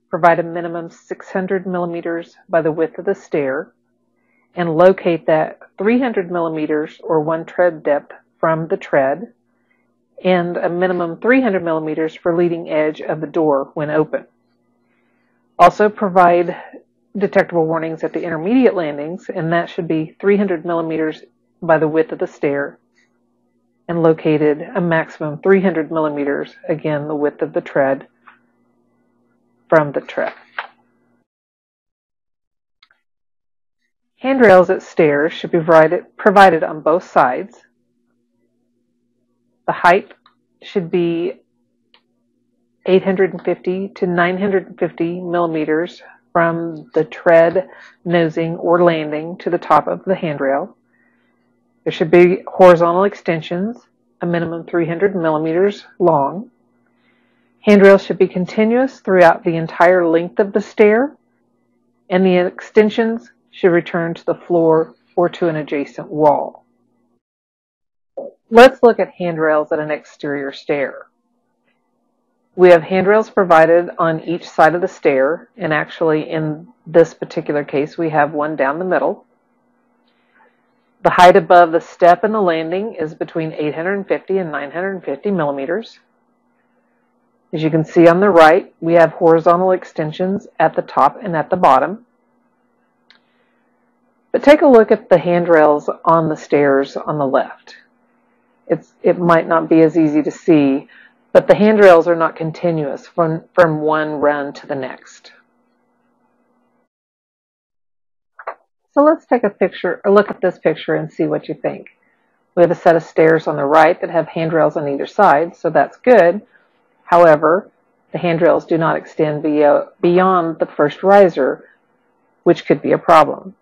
Speaker 1: provide a minimum 600 millimeters by the width of the stair, and locate that 300 millimeters or 1 tread depth from the tread, and a minimum 300 millimeters for leading edge of the door when open. Also provide detectable warnings at the intermediate landings, and that should be 300 millimeters by the width of the stair, and located a maximum 300 millimeters, again the width of the tread, from the tread. Handrails at stairs should be provided on both sides. The height should be 850 to 950 millimeters from the tread, nosing, or landing to the top of the handrail. There should be horizontal extensions, a minimum 300 millimeters long. Handrails should be continuous throughout the entire length of the stair, and the extensions should return to the floor or to an adjacent wall. Let's look at handrails at an exterior stair. We have handrails provided on each side of the stair, and actually in this particular case we have one down the middle. The height above the step and the landing is between 850 and 950 millimeters. As you can see on the right, we have horizontal extensions at the top and at the bottom. But take a look at the handrails on the stairs on the left. It might not be as easy to see, but the handrails are not continuous from one run to the next. So let's take a look at this picture and see what you think. We have a set of stairs on the right that have handrails on either side, so that's good. However, the handrails do not extend beyond the first riser, which could be a problem.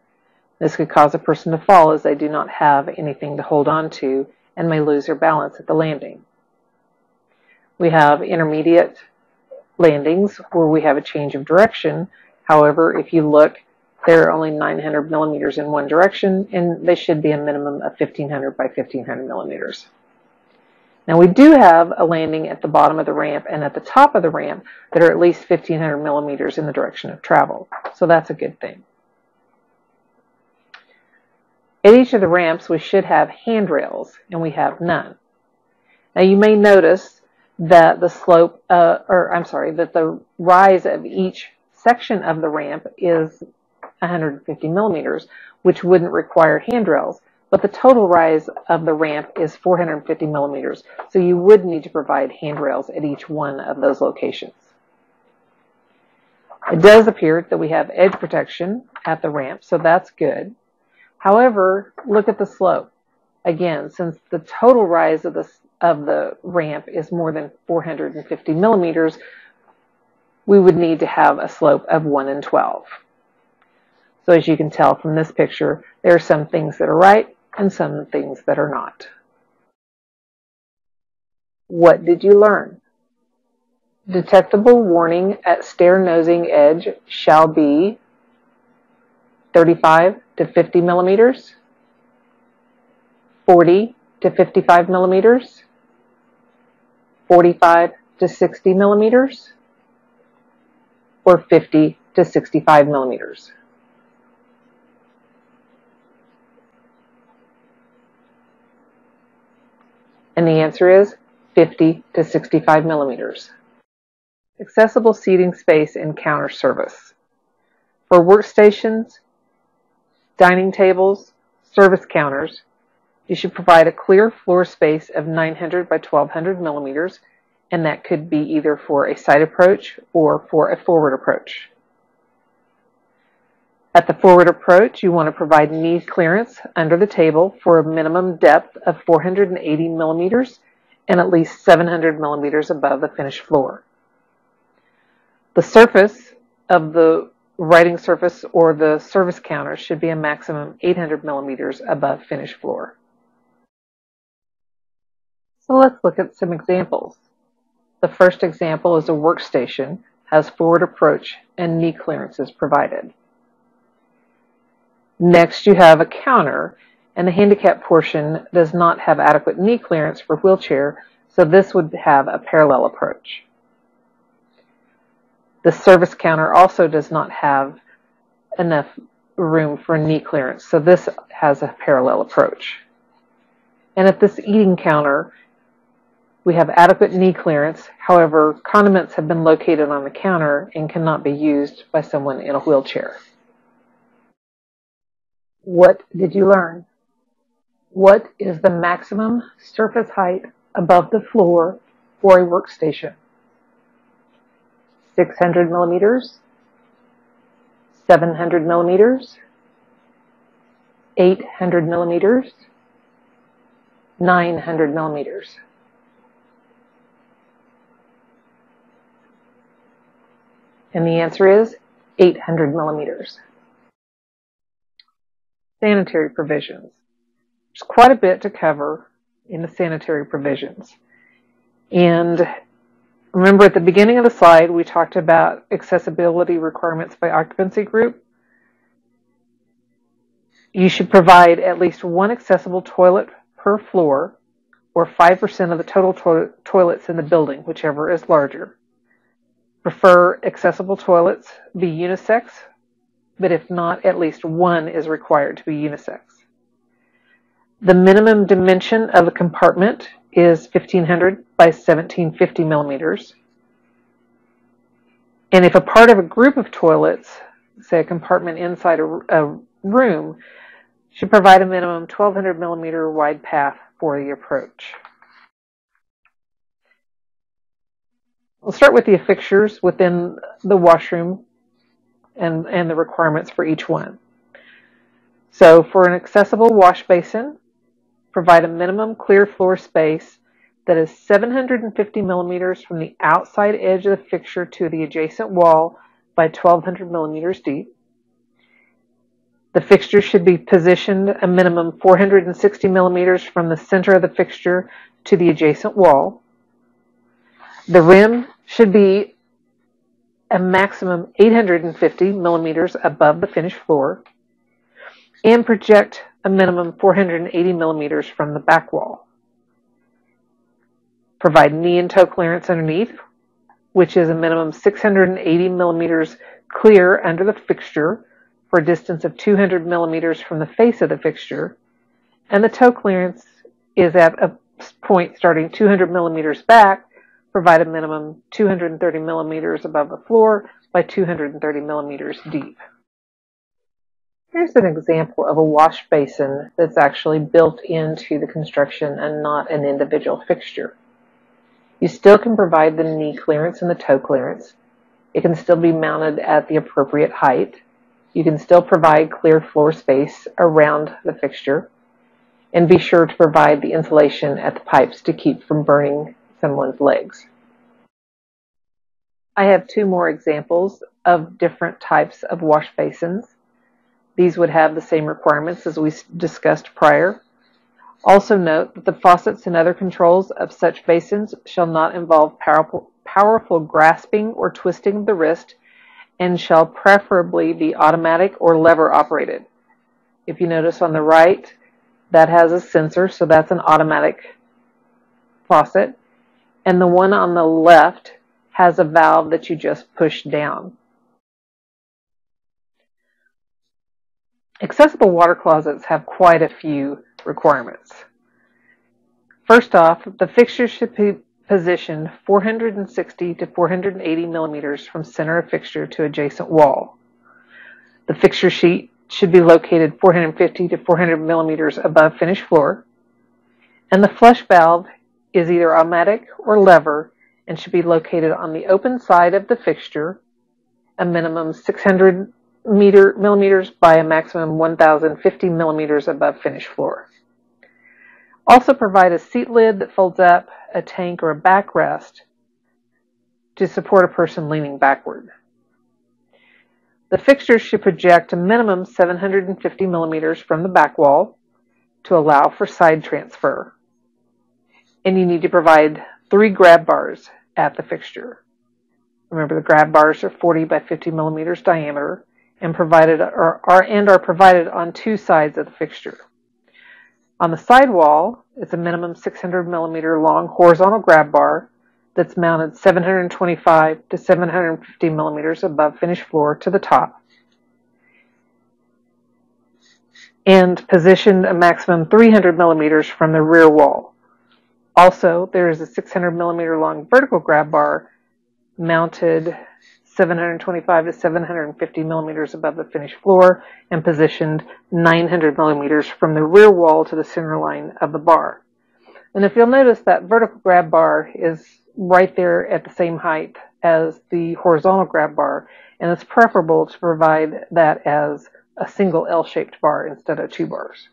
Speaker 1: This could cause a person to fall as they do not have anything to hold on to and may lose their balance at the landing. We have intermediate landings where we have a change of direction. However, if you look, they're only 900 millimeters in one direction, and they should be a minimum of 1500 by 1500 millimeters. Now we do have a landing at the bottom of the ramp and at the top of the ramp that are at least 1500 millimeters in the direction of travel. So that's a good thing. At each of the ramps, we should have handrails, and we have none. Now you may notice that the slope, that the rise of each section of the ramp is 150 millimeters, which wouldn't require handrails, but the total rise of the ramp is 450 millimeters, so you would need to provide handrails at each one of those locations. It does appear that we have edge protection at the ramp, so that's good. However, look at the slope. Again, since the total rise of the ramp is more than 450 millimeters, we would need to have a slope of 1 in 12. So as you can tell from this picture, there are some things that are right and some things that are not. What did you learn? Detectable warning at stair nosing edge shall be 35 to 50 millimeters, 40 to 55 millimeters, 45 to 60 millimeters, or 50 to 65 millimeters. And the answer is 50 to 65 millimeters. Accessible seating space and counter service. For workstations, dining tables, service counters, you should provide a clear floor space of 900 by 1200 millimeters, and that could be either for a side approach or for a forward approach. At the forward approach, you want to provide knee clearance under the table for a minimum depth of 480 millimeters and at least 700 millimeters above the finished floor. The surface of the writing surface or the service counter should be a maximum 800 millimeters above finished floor. So let's look at some examples. The first example is a workstation, has forward approach and knee clearances provided. Next, you have a counter, and the handicap portion does not have adequate knee clearance for wheelchair, so this would have a parallel approach. The service counter also does not have enough room for knee clearance, so this has a parallel approach. And at this eating counter, we have adequate knee clearance. However, condiments have been located on the counter and cannot be used by someone in a wheelchair. What did you learn? What is the maximum surface height above the floor for a workstation? 600 millimeters, 700 millimeters, 800 millimeters, 900 millimeters. And the answer is 800 millimeters. Sanitary provisions. There's quite a bit to cover in the sanitary provisions. And remember at the beginning of the slide, we talked about accessibility requirements by occupancy group. You should provide at least one accessible toilet per floor, or 5% of the total toilets in the building, whichever is larger. Prefer accessible toilets be unisex, but if not, at least one is required to be unisex. The minimum dimension of the compartment is 1500 by 1750 millimeters. And if a part of a group of toilets, say a compartment inside a room should provide a minimum 1,200 millimeter wide path for the approach. We'll start with the fixtures within the washroom and the requirements for each one. So for an accessible wash basin, provide a minimum clear floor space that is 750 millimeters from the outside edge of the fixture to the adjacent wall by 1,200 millimeters deep. The fixture should be positioned a minimum 460 millimeters from the center of the fixture to the adjacent wall. The rim should be a maximum 850 millimeters above the finished floor and project a minimum 480 millimeters from the back wall. Provide knee and toe clearance underneath, which is a minimum 680 millimeters clear under the fixture for a distance of 200 millimeters from the face of the fixture, and the toe clearance is at a point starting 200 millimeters back. Provide a minimum 230 millimeters above the floor by 230 millimeters deep. Here's an example of a wash basin that's actually built into the construction and not an individual fixture. You still can provide the knee clearance and the toe clearance. It can still be mounted at the appropriate height. You can still provide clear floor space around the fixture, and be sure to provide the insulation at the pipes to keep from burning someone's legs. I have two more examples of different types of wash basins. These would have the same requirements as we discussed prior. Also note that the faucets and other controls of such basins shall not involve powerful grasping or twisting of the wrist, and shall preferably be automatic or lever operated. If you notice on the right, that has a sensor, so that's an automatic faucet, and the one on the left has a valve that you just push down. Accessible water closets have quite a few requirements. First off, the fixture should be positioned 460 to 480 millimeters from center of fixture to adjacent wall. The fixture sheet should be located 450 to 400 millimeters above finished floor, and the flush valve is either automatic or lever and should be located on the open side of the fixture, a minimum 600 millimeters by a maximum 1,050 millimeters above finished floor. Also provide a seat lid that folds up, a tank, or a backrest to support a person leaning backward. The fixture should project a minimum 750 millimeters from the back wall to allow for side transfer. And you need to provide 3 grab bars at the fixture. Remember, the grab bars are 40 by 50 millimeters diameter and are provided on 2 sides of the fixture. On the side wall, it's a minimum 600 millimeter long horizontal grab bar that's mounted 725 to 750 millimeters above finished floor to the top, and positioned a maximum 300 millimeters from the rear wall. Also, there is a 600 millimeter long vertical grab bar mounted 725 to 750 millimeters above the finished floor and positioned 900 millimeters from the rear wall to the center line of the bar. And if you'll notice, that vertical grab bar is right there at the same height as the horizontal grab bar, and it's preferable to provide that as a single L-shaped bar instead of 2 bars.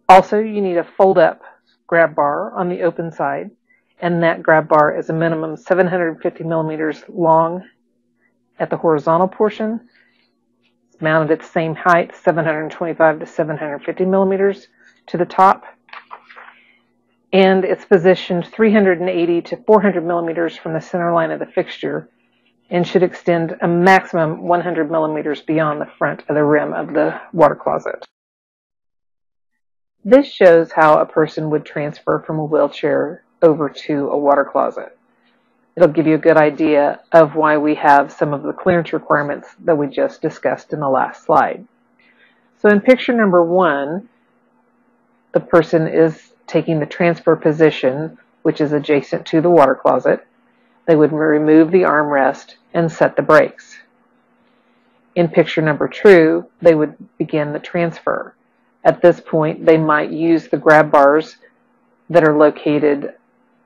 Speaker 1: Also, you need a fold-up grab bar on the open side, and that grab bar is a minimum 750 millimeters long at the horizontal portion. It's mounted at the same height, 725 to 750 millimeters to the top, and it's positioned 380 to 400 millimeters from the center line of the fixture and should extend a maximum 100 millimeters beyond the front of the rim of the water closet. This shows how a person would transfer from a wheelchair over to a water closet. It'll give you a good idea of why we have some of the clearance requirements that we just discussed in the last slide. So in picture number 1, the person is taking the transfer position, which is adjacent to the water closet. They would remove the armrest and set the brakes. In picture number 2, they would begin the transfer. At this point, they might use the grab bars that are located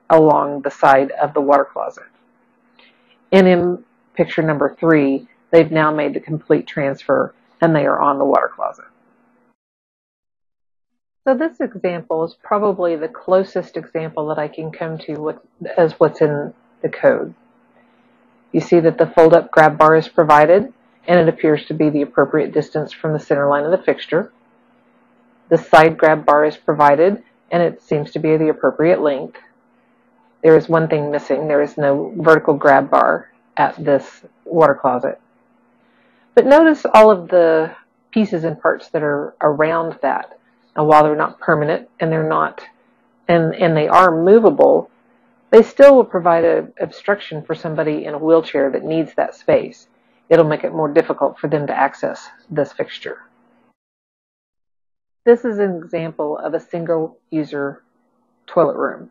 Speaker 1: along the side of the water closet. And in picture number 3, they've now made the complete transfer and they are on the water closet. So this example is probably the closest example that I can come to as what's in the code. You see that the fold-up grab bar is provided, and it appears to be the appropriate distance from the center line of the fixture. The side grab bar is provided, and it seems to be the appropriate length. There is one thing missing. There is no vertical grab bar at this water closet. But notice all of the pieces and parts that are around that. And while they're not permanent and they are movable, they still will provide an obstruction for somebody in a wheelchair that needs that space. It'll make it more difficult for them to access this fixture. This is an example of a single-user toilet room.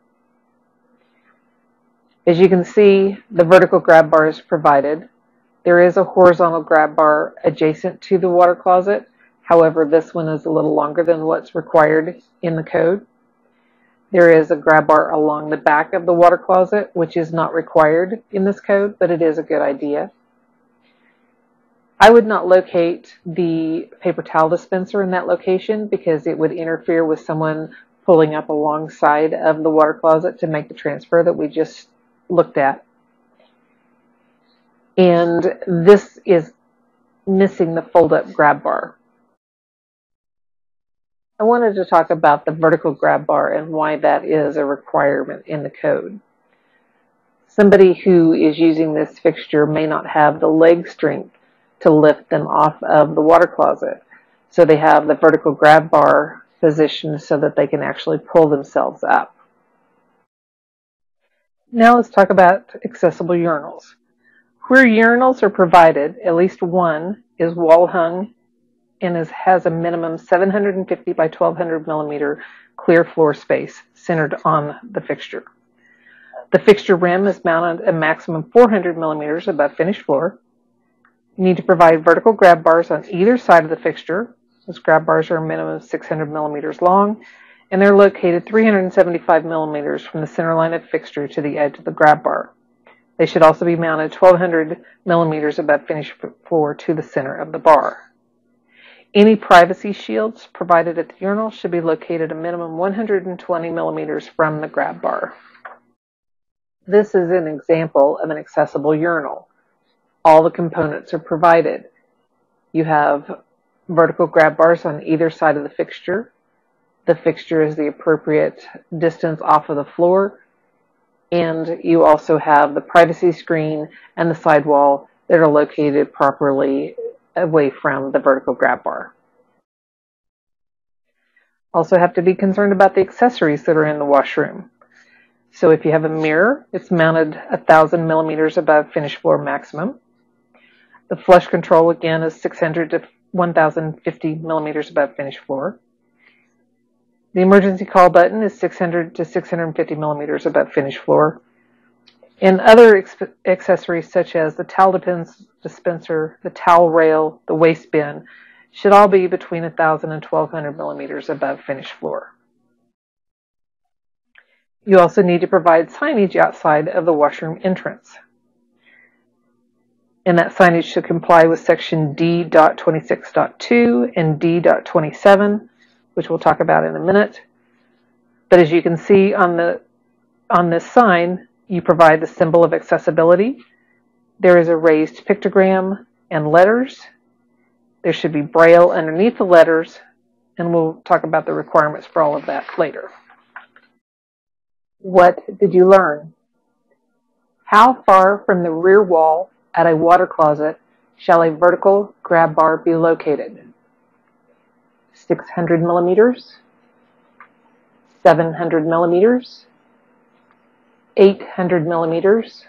Speaker 1: As you can see, the vertical grab bar is provided. There is a horizontal grab bar adjacent to the water closet. However, this one is a little longer than what's required in the code. There is a grab bar along the back of the water closet, which is not required in this code, but it is a good idea. I would not locate the paper towel dispenser in that location because it would interfere with someone pulling up alongside of the water closet to make the transfer that we just looked at. And this is missing the fold-up grab bar. I wanted to talk about the vertical grab bar and why that is a requirement in the code. Somebody who is using this fixture may not have the leg strength to lift them off of the water closet. So they have the vertical grab bar positioned so that they can actually pull themselves up. Now let's talk about accessible urinals. Where urinals are provided, at least one is wall hung and has a minimum 750 by 1200 millimeter clear floor space centered on the fixture. The fixture rim is mounted a maximum 400 millimeters above finished floor. You need to provide vertical grab bars on either side of the fixture. Those grab bars are a minimum of 600 millimeters long, and they're located 375 millimeters from the center line of fixture to the edge of the grab bar. They should also be mounted 1200 millimeters above finished floor to the center of the bar. Any privacy shields provided at the urinal should be located a minimum 120 millimeters from the grab bar. This is an example of an accessible urinal. All the components are provided. You have vertical grab bars on either side of the fixture. The fixture is the appropriate distance off of the floor. And you also have the privacy screen and the sidewall that are located properly away from the vertical grab bar. Also have to be concerned about the accessories that are in the washroom. So if you have a mirror, it's mounted 1,000 millimeters above finished floor maximum. The flush control again is 600 to 1,050 millimeters above finished floor. The emergency call button is 600 to 650 millimeters above finished floor. And other accessories such as the towel dispenser, the towel rail, the waste bin should all be between 1,000 and 1,200 millimeters above finished floor. You also need to provide signage outside of the washroom entrance. And that signage should comply with section D.26.2 and D.27, which we'll talk about in a minute. But as you can see on this sign, you provide the symbol of accessibility. There is a raised pictogram and letters. There should be braille underneath the letters, and we'll talk about the requirements for all of that later. What did you learn? How far from the rear wall at a water closet shall a vertical grab bar be located? 600 millimeters, 700 millimeters, 800 millimeters,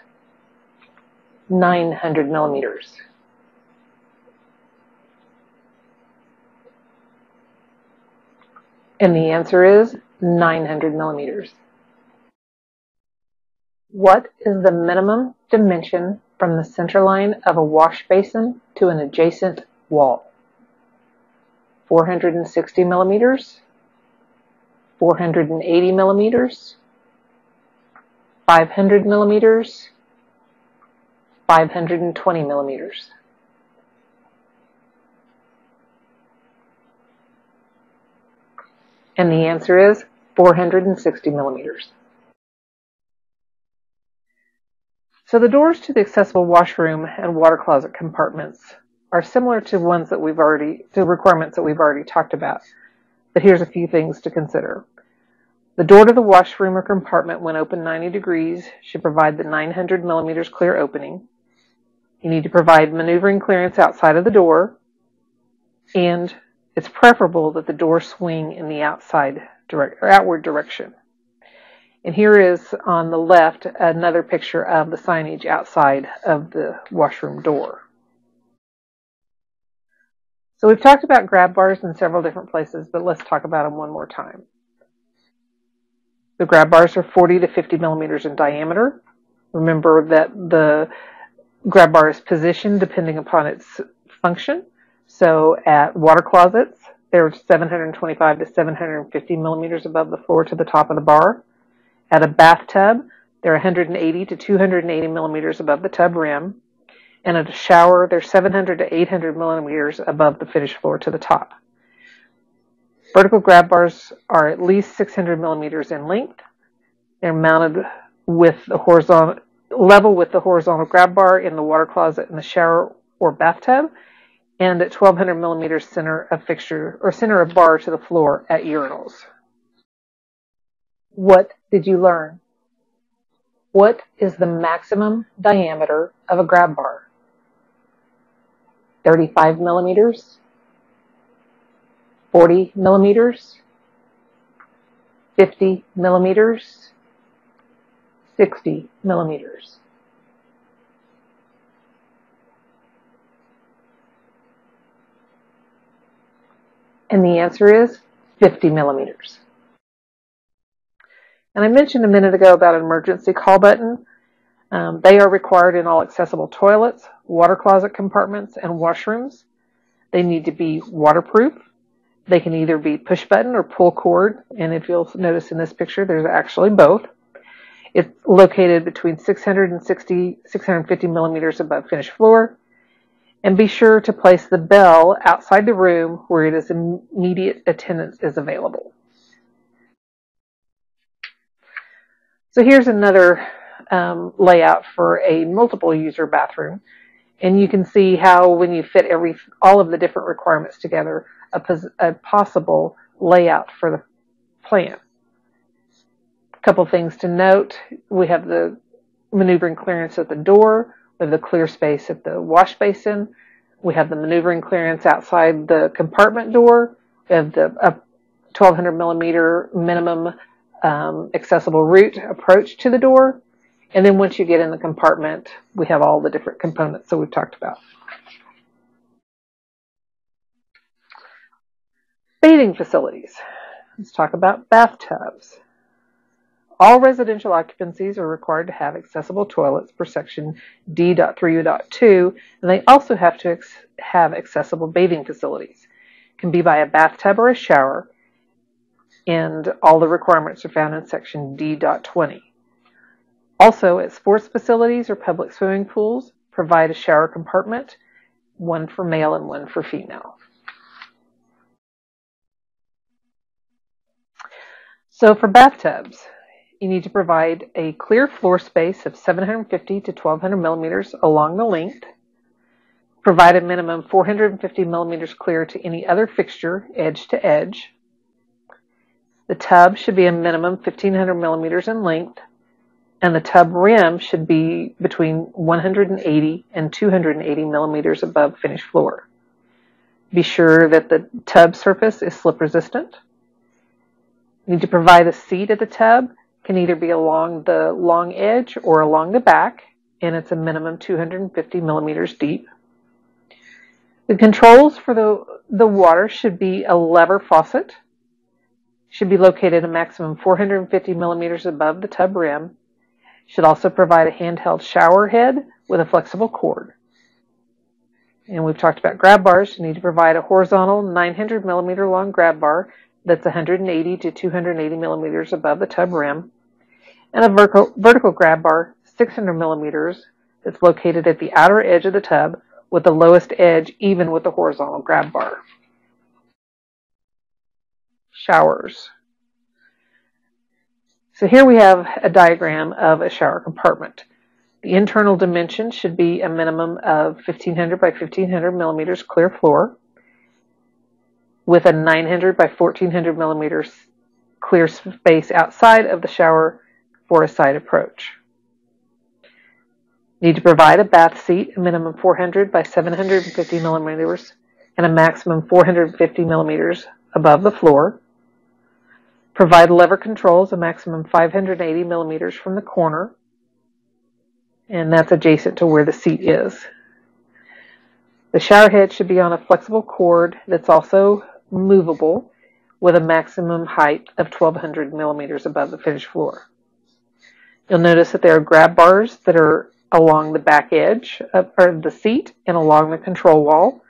Speaker 1: 900 millimeters. And the answer is 900 millimeters. What is the minimum dimension from the center line of a wash basin to an adjacent wall? 460 millimeters, 480 millimeters, 500 millimeters, 520 millimeters. And the answer is 460 millimeters. So the doors to the accessible washroom and water closet compartments are similar to requirements that we've already talked about. But here's a few things to consider. The door to the washroom or compartment, when open 90 degrees, should provide the 900 millimeters clear opening. You need to provide maneuvering clearance outside of the door, and it's preferable that the door swing in the outward direction. And here is on the left another picture of the signage outside of the washroom door. So we've talked about grab bars in several different places, but let's talk about them one more time. The grab bars are 40 to 50 millimeters in diameter. Remember that the grab bar is positioned depending upon its function. So at water closets, they're 725 to 750 millimeters above the floor to the top of the bar. At a bathtub, they're 180 to 280 millimeters above the tub rim. And at a shower, they're 700 to 800 millimeters above the finished floor to the top. Vertical grab bars are at least 600 millimeters in length. They're mounted with the level with the horizontal grab bar in the water closet in the shower or bathtub, and at 1200 millimeters center of bar to the floor at urinals. What did you learn? What is the maximum diameter of a grab bar? 35 millimeters? 40 millimeters? 50 millimeters? 60 millimeters? And the answer is 50 millimeters. And I mentioned a minute ago about an emergency call button. They are required in all accessible toilets, water closet compartments, and washrooms. They need to be waterproof. They can either be push button or pull cord, and if you'll notice in this picture, there's actually both. It's located between 650 millimeters above finished floor. And be sure to place the bell outside the room where it is immediate attendance is available. So here's another layout for a multiple user bathroom. And you can see how when you fit all of the different requirements together, a possible layout for the plan. A couple things to note. We have the maneuvering clearance at the door. We have the clear space at the wash basin. We have the maneuvering clearance outside the compartment door. We have the 1200 millimeter minimum accessible route approach to the door. And then once you get in the compartment, we have all the different components that we've talked about. Bathing facilities. Let's talk about bathtubs. All residential occupancies are required to have accessible toilets per section D.3.2, and they also have to have accessible bathing facilities. It can be by a bathtub or a shower, and all the requirements are found in section D.20. Also, at sports facilities or public swimming pools, provide a shower compartment, one for male and one for female. So for bathtubs, you need to provide a clear floor space of 750 to 1200 millimeters along the length. Provide a minimum 450 millimeters clear to any other fixture, edge to edge. The tub should be a minimum 1500 millimeters in length, and the tub rim should be between 180 and 280 millimeters above finished floor. Be sure that the tub surface is slip resistant. You need to provide a seat at the tub. Can either be along the long edge or along the back, and it's a minimum 250 millimeters deep. The controls for the water should be a lever faucet. Should be located a maximum 450 millimeters above the tub rim. Should also provide a handheld shower head with a flexible cord. And we've talked about grab bars. You need to provide a horizontal 900 millimeter long grab bar that's 180 to 280 millimeters above the tub rim, and a vertical grab bar 600 millimeters that's located at the outer edge of the tub with the lowest edge even with the horizontal grab bar. Showers. So here we have a diagram of a shower compartment. The internal dimension should be a minimum of 1500 by 1500 millimeters clear floor with a 900 by 1400 millimeters clear space outside of the shower for a side approach. Need to provide a bath seat, a minimum 400 by 750 millimeters and a maximum 450 millimeters above the floor. Provide lever controls, a maximum 580 millimeters from the corner, and that's adjacent to where the seat is. The shower head should be on a flexible cord that's also movable with a maximum height of 1200 millimeters above the finished floor. You'll notice that there are grab bars that are along the back edge of the seat and along the control wall.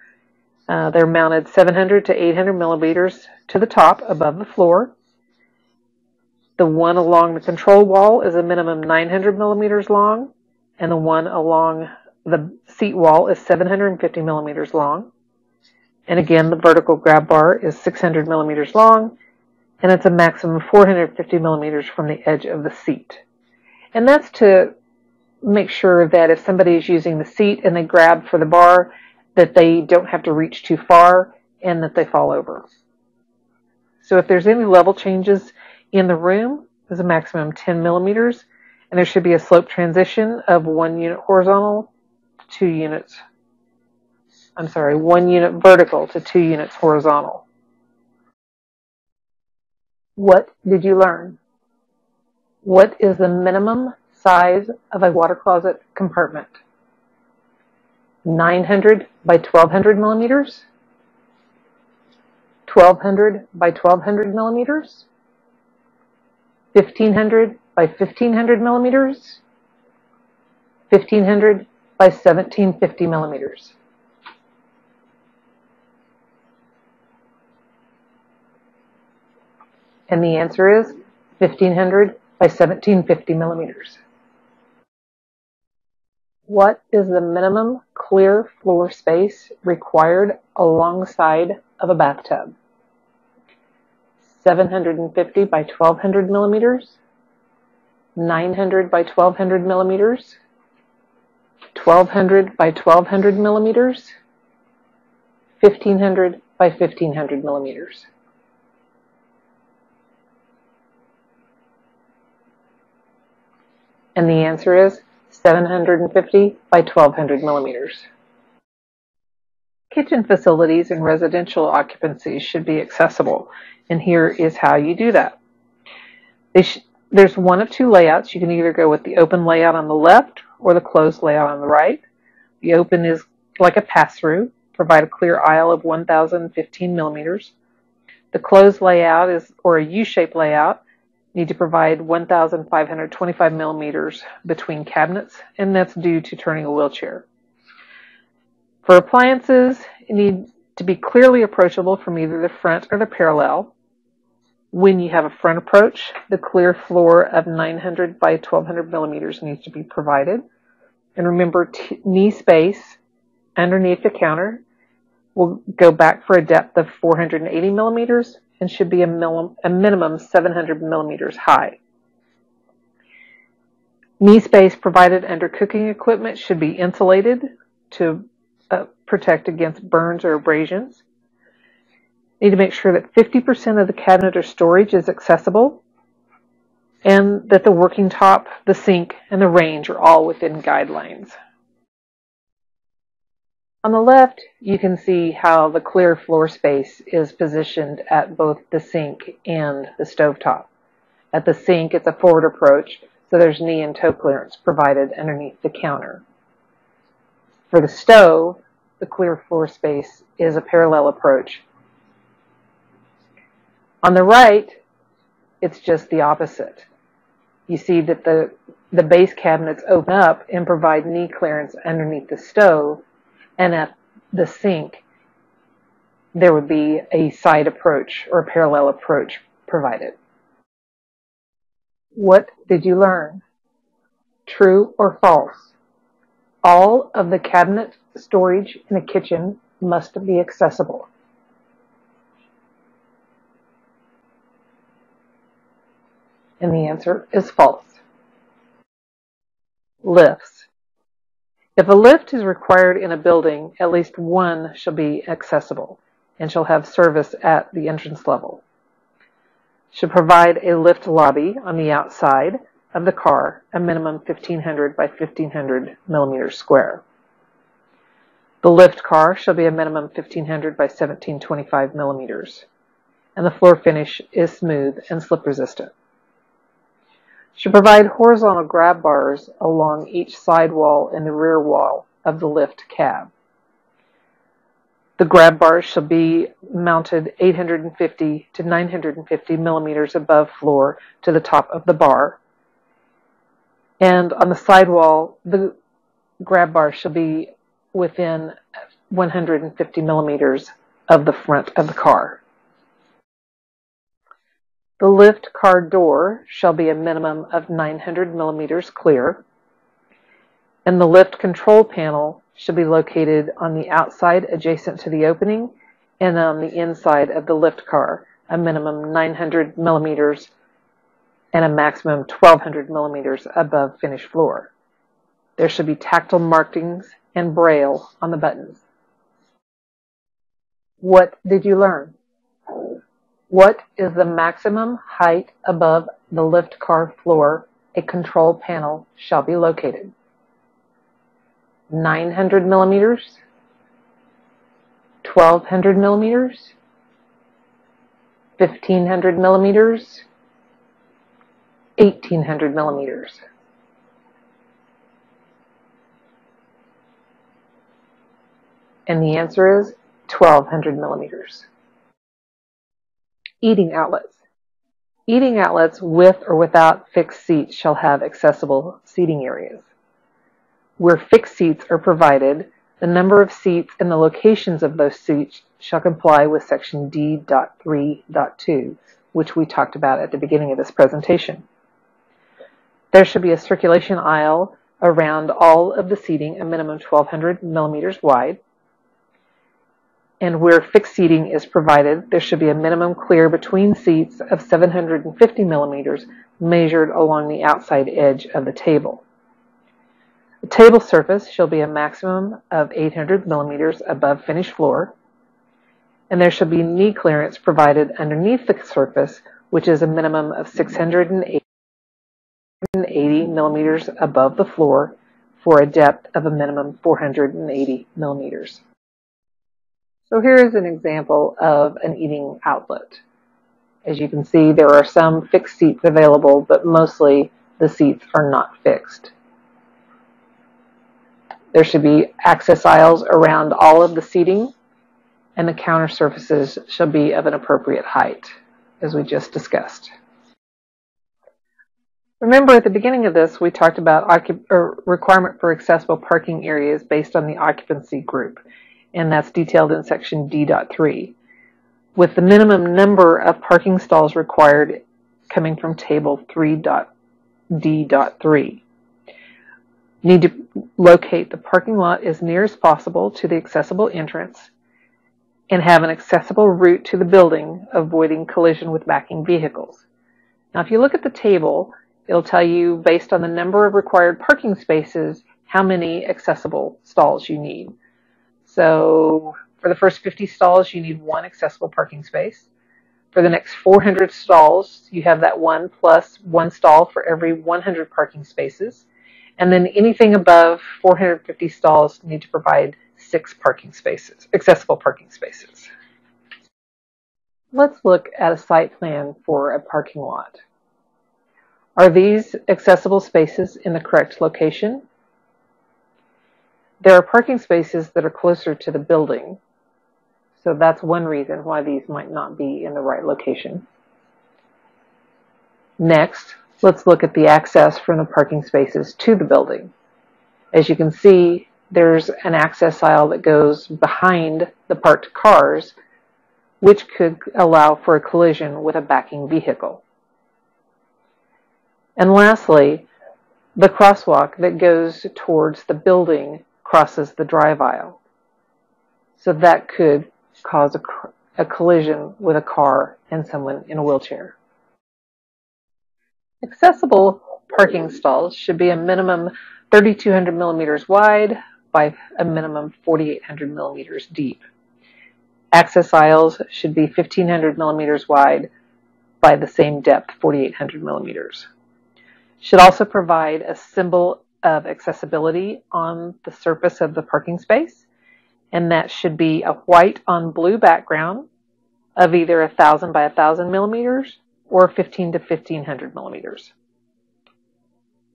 Speaker 1: They're mounted 700 to 800 millimeters to the top above the floor. The one along the control wall is a minimum 900 millimeters long, and the one along the seat wall is 750 millimeters long. And again, the vertical grab bar is 600 millimeters long, and it's a maximum of 450 millimeters from the edge of the seat. And that's to make sure that if somebody is using the seat and they grab for the bar, that they don't have to reach too far and that they fall over. So if there's any level changes in the room, there's a maximum 10 millimeters, and there should be a slope transition of 1 unit horizontal to 2 units. 1 unit vertical to 2 units horizontal. What did you learn? What is the minimum size of a water closet compartment? 900 by 1200 millimeters? 1200 by 1200 millimeters? 1500 by 1500 millimeters? 1500 by 1750 millimeters? And the answer is 1500 by 1750 millimeters. What is the minimum clear floor space required alongside of a bathtub? 750 by 1200 millimeters? 900 by 1200 millimeters? 1200 by 1200 millimeters? 1500 by 1500 millimeters? And the answer is 750 by 1200 millimeters. Kitchen facilities and residential occupancies should be accessible, and here is how you do that. There's one of two layouts. You can either go with the open layout on the left or the closed layout on the right. The open is like a pass-through, provide a clear aisle of 1015 millimeters. The closed layout is, or a U-shaped layout, need to provide 1,525 millimeters between cabinets, and that's due to turning a wheelchair. For appliances, you need to be clearly approachable from either the front or the parallel. When you have a front approach, the clear floor of 900 by 1200 millimeters needs to be provided. And remember, knee space underneath the counter will go back for a depth of 480 millimeters and should be a minimum 700 millimeters high. Knee space provided under cooking equipment should be insulated to protect against burns or abrasions. Need to make sure that 50% of the cabinet or storage is accessible, and that the working top, the sink, and the range are all within guidelines. On the left, you can see how the clear floor space is positioned at both the sink and the stovetop. At the sink, it's a forward approach, so there's knee and toe clearance provided underneath the counter. For the stove, the clear floor space is a parallel approach. On the right, it's just the opposite. You see that the the base cabinets open up and provide knee clearance underneath the stove, and at the sink there would be a side approach or parallel approach provided. What did you learn? True or false? All of the cabinet storage in a kitchen must be accessible. And the answer is false. Lifts. If a lift is required in a building, at least one shall be accessible and shall have service at the entrance level. Should provide a lift lobby on the outside of the car, a minimum 1500 by 1500 millimeters square. The lift car shall be a minimum 1500 by 1725 millimeters, and the floor finish is smooth and slip resistant. Should provide horizontal grab bars along each side wall and the rear wall of the lift cab. The grab bars shall be mounted 850 to 950 millimeters above floor to the top of the bar. And on the sidewall, the grab bar shall be within 150 millimeters of the front of the car. The lift car door shall be a minimum of 900 millimeters clear, and the lift control panel should be located on the outside adjacent to the opening and on the inside of the lift car, a minimum 900 millimeters and a maximum 1200 millimeters above finished floor. There should be tactile markings and braille on the buttons. What did you learn? What is the maximum height above the lift car floor a control panel shall be located? 900 millimeters, 1200 millimeters, 1500 millimeters, 1800 millimeters. And the answer is 1200 millimeters. Eating outlets. Eating outlets with or without fixed seats shall have accessible seating areas. Where fixed seats are provided, the number of seats and the locations of those seats shall comply with section D.3.2, which we talked about at the beginning of this presentation. There should be a circulation aisle around all of the seating, a minimum 1200 millimeters wide. And where fixed seating is provided, there should be a minimum clear between seats of 750 millimeters measured along the outside edge of the table. The table surface shall be a maximum of 800 millimeters above finished floor, and there should be knee clearance provided underneath the surface, which is a minimum of 680 millimeters above the floor for a depth of a minimum 480 millimeters. So here is an example of an eating outlet. As you can see, there are some fixed seats available, but mostly the seats are not fixed. There should be access aisles around all of the seating, and the counter surfaces shall be of an appropriate height, as we just discussed. Remember, at the beginning of this, we talked about requirement for accessible parking areas based on the occupancy group, and that's detailed in section D.3, with the minimum number of parking stalls required coming from table 3.D.3. Need to locate the parking lot as near as possible to the accessible entrance and have an accessible route to the building, avoiding collision with backing vehicles. Now, if you look at the table, it'll tell you, based on the number of required parking spaces, how many accessible stalls you need. So for the first 50 stalls, you need one accessible parking space. For the next 400 stalls, you have that one plus one stall for every 100 parking spaces. And then anything above 450 stalls need to provide 6 parking spaces, accessible parking spaces. Let's look at a site plan for a parking lot. Are these accessible spaces in the correct location? There are parking spaces that are closer to the building, so that's one reason why these might not be in the right location. Next, Let's look at the access from the parking spaces to the building. As you can see, there's an access aisle that goes behind the parked cars, which could allow for a collision with a backing vehicle. And lastly, the crosswalk that goes towards the building crosses the drive aisle. So that could cause a collision with a car and someone in a wheelchair. Accessible parking stalls should be a minimum 3,200 millimeters wide by a minimum 4,800 millimeters deep. Access aisles should be 1,500 millimeters wide by the same depth, 4,800 millimeters. Should also provide a symbol of accessibility on the surface of the parking space, and that should be a white on blue background of either 1,000 by 1,000 millimeters or 15 to 1,500 millimeters.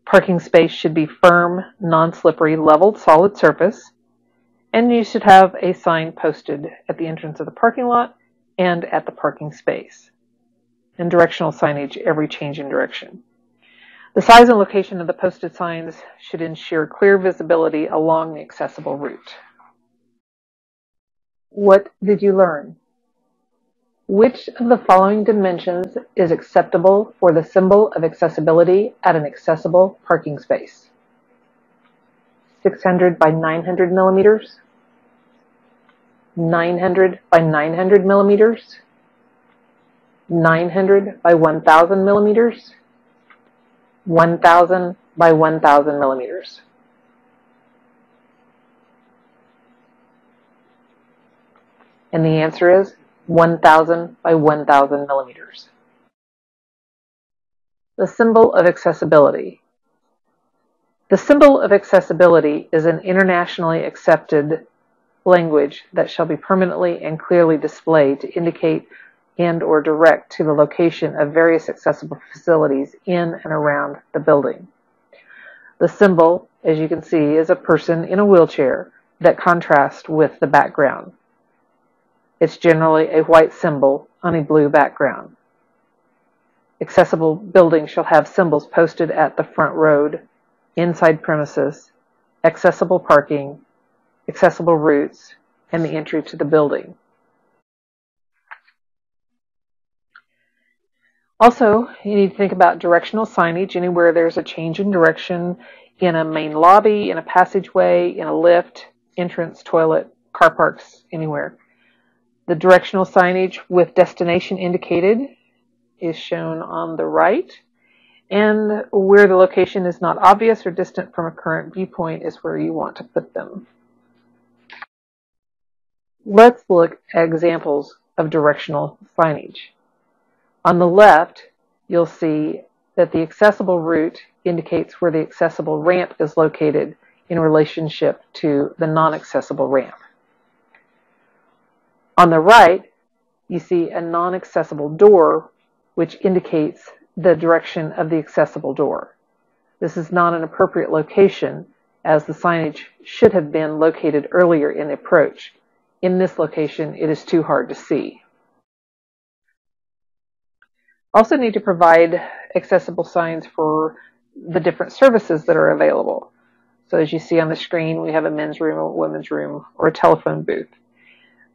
Speaker 1: Parking space should be firm, non-slippery, leveled, solid surface, and you should have a sign posted at the entrance of the parking lot and at the parking space, and directional signage every change in direction. The size and location of the posted signs should ensure clear visibility along the accessible route. What did you learn? Which of the following dimensions is acceptable for the symbol of accessibility at an accessible parking space? 600 by 900 millimeters? 900 by 900 millimeters? 900 by 1,000 millimeters? 1,000 by 1,000 millimeters. And the answer is 1,000 by 1,000 millimeters. The symbol of accessibility. The symbol of accessibility is an internationally accepted language that shall be permanently and clearly displayed to indicate and or direct to the location of various accessible facilities in and around the building. The symbol, as you can see, is a person in a wheelchair that contrasts with the background. It's generally a white symbol on a blue background. Accessible buildings shall have symbols posted at the front road, inside premises, accessible parking, accessible routes, and the entry to the building. Also, you need to think about directional signage anywhere there's a change in direction in a main lobby, in a passageway, in a lift, entrance, toilet, car parks, anywhere. The directional signage with destination indicated is shown on the right, and where the location is not obvious or distant from a current viewpoint is where you want to put them. Let's look at examples of directional signage. On the left, you'll see that the accessible route indicates where the accessible ramp is located in relationship to the non-accessible ramp. On the right, you see a non-accessible door, which indicates the direction of the accessible door. This is not an appropriate location, as the signage should have been located earlier in the approach. In this location, it is too hard to see. Also need to provide accessible signs for the different services that are available. So as you see on the screen, we have a men's room, a women's room, or a telephone booth.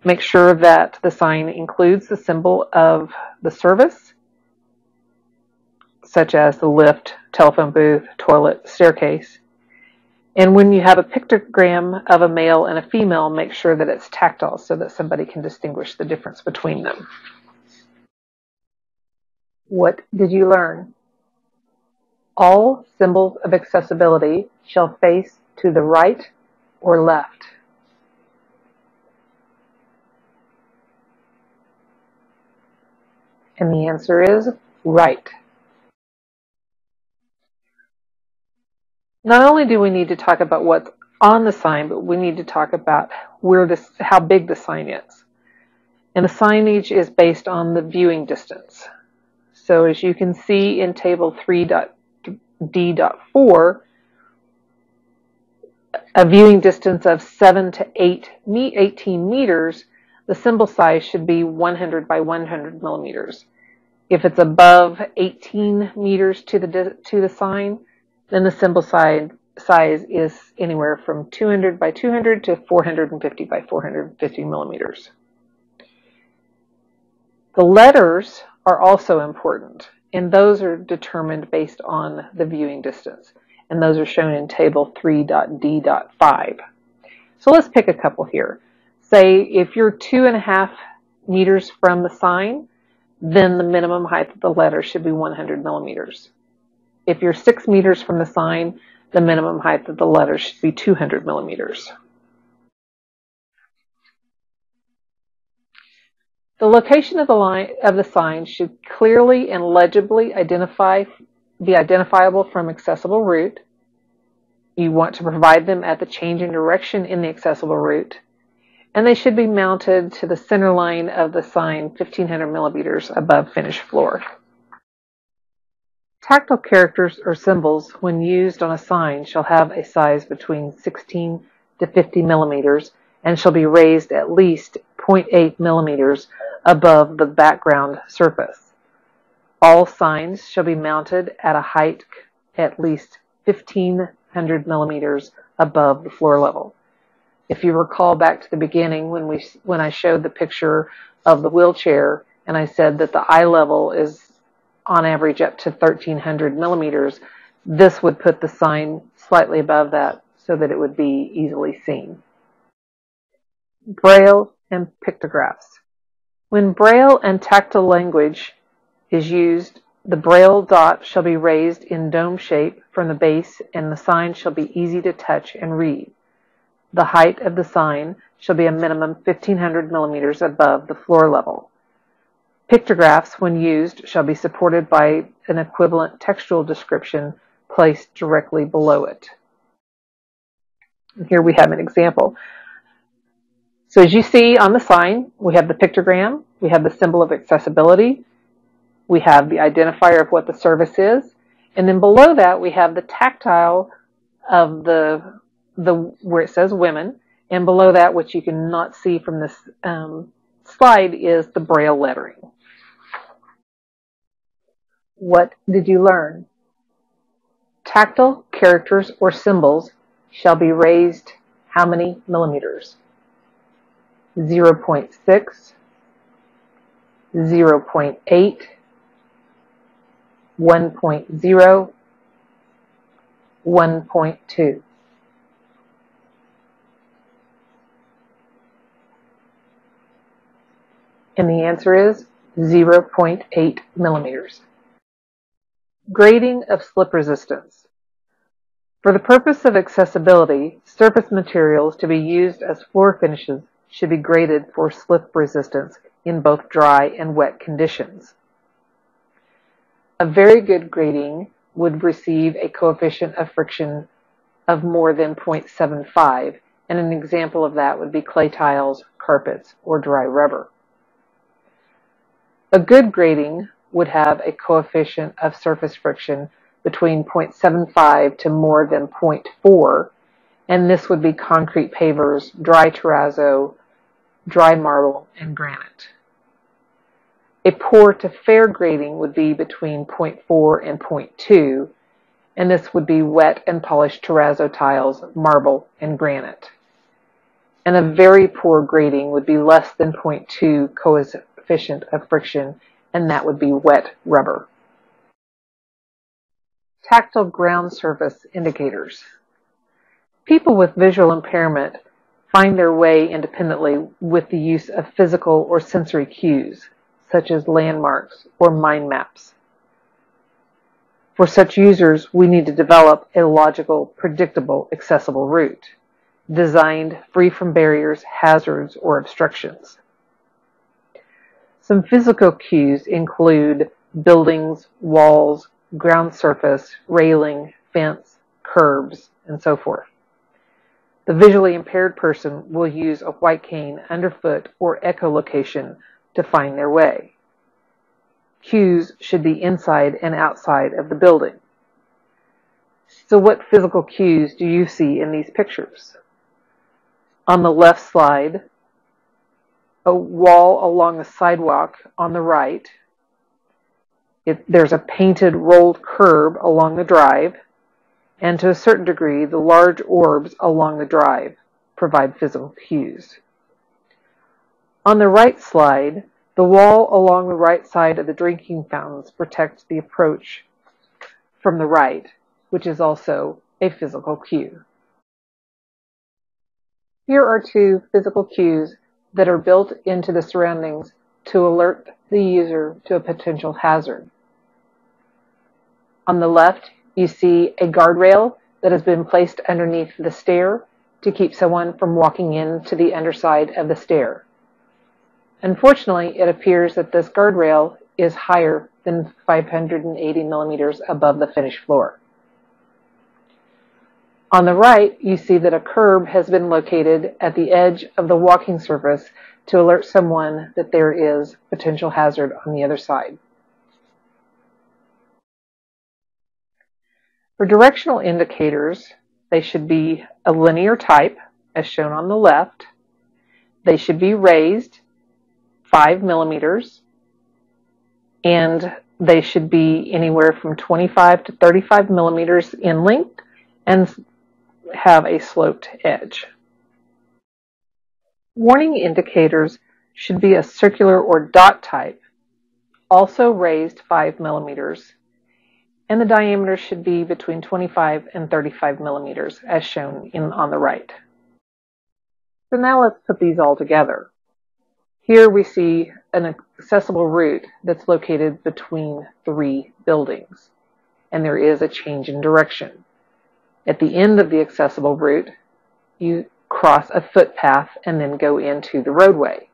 Speaker 1: Make sure that the sign includes the symbol of the service, such as the lift, telephone booth, toilet, staircase. And when you have a pictogram of a male and a female, make sure that it's tactile so that somebody can distinguish the difference between them. What did you learn? All symbols of accessibility shall face to the right or left. And the answer is right. Not only do we need to talk about what's on the sign, but we need to talk about how big the sign is. And the signage is based on the viewing distance. So as you can see in table 3.d.4, a viewing distance of 7 to 18 meters, the symbol size should be 100 by 100 millimeters. If it's above 18 meters to the sign, then the symbol size is anywhere from 200 by 200 to 450 by 450 millimeters. The letters are also important, and those are determined based on the viewing distance, and those are shown in table 3.D.5. So let's pick a couple here. Say if you're 2.5 meters from the sign, then the minimum height of the letter should be 100 millimeters. If you're 6 meters from the sign, the minimum height of the letter should be 200 millimeters. The location of the sign should clearly and legibly be identifiable from accessible route. You want to provide them at the change in direction in the accessible route, and they should be mounted to the center line of the sign 1,500 millimeters above finished floor. Tactile characters or symbols, when used on a sign, shall have a size between 16 to 50 millimeters and shall be raised at least 0.8 millimeters above the background surface. All signs shall be mounted at a height at least 1,500 millimeters above the floor level. If you recall back to the beginning when I showed the picture of the wheelchair and I said that the eye level is on average up to 1,300 millimeters, this would put the sign slightly above that so that it would be easily seen. Braille and pictographs. When Braille and tactile language is used, the Braille dot shall be raised in dome shape from the base and the sign shall be easy to touch and read. The height of the sign shall be a minimum 1,500 millimeters above the floor level. Pictographs, when used, shall be supported by an equivalent textual description placed directly below it. And here we have an example. So as you see on the sign, we have the pictogram, we have the symbol of accessibility, we have the identifier of what the service is, and then below that we have the tactile of the where it says women, and below that, which you cannot see from this slide, is the Braille lettering. What did you learn? Tactile characters or symbols shall be raised how many millimeters? 0.6, 0.8, 1.0, 1.2. And the answer is 0.8 millimeters. Grading of slip resistance. For the purpose of accessibility, surface materials to be used as floor finishes should be graded for slip resistance in both dry and wet conditions. A very good grading would receive a coefficient of friction of more than 0.75, and an example of that would be clay tiles, carpets, or dry rubber. A good grading would have a coefficient of surface friction between 0.75 to more than 0.4, and this would be concrete pavers, dry terrazzo, dry marble, and granite. A poor to fair grading would be between 0.4 and 0.2, and this would be wet and polished terrazzo tiles, marble, and granite. And a very poor grading would be less than 0.2 coefficient of friction, and that would be wet rubber. Tactile ground surface indicators. People with visual impairment find their way independently with the use of physical or sensory cues, such as landmarks or mind maps. For such users, we need to develop a logical, predictable, accessible route, designed free from barriers, hazards, or obstructions. Some physical cues include buildings, walls, ground surface, railing, fence, curbs, and so forth. The visually impaired person will use a white cane, underfoot, or echolocation to find their way. Cues should be inside and outside of the building. So what physical cues do you see in these pictures? On the left slide, a wall along the sidewalk on the right, There's a painted rolled curb along the drive, and to a certain degree, the large orbs along the drive provide physical cues. On the right slide, the wall along the right side of the drinking fountains protects the approach from the right, which is also a physical cue. Here are two physical cues that are built into the surroundings to alert the user to a potential hazard. On the left, you see a guardrail that has been placed underneath the stair to keep someone from walking into the underside of the stair. Unfortunately, it appears that this guardrail is higher than 580 millimeters above the finished floor. On the right, you see that a curb has been located at the edge of the walking surface to alert someone that there is potential hazard on the other side. For directional indicators, they should be a linear type, as shown on the left. They should be raised 5 millimeters, and they should be anywhere from 25 to 35 millimeters in length and have a sloped edge. Warning indicators should be a circular or dot type, also raised 5 millimeters, and the diameter should be between 25 and 35 millimeters, as shown on the right. So now let's put these all together. Here we see an accessible route that's located between 3 buildings, and there is a change in direction. At the end of the accessible route, you cross a footpath and then go into the roadway.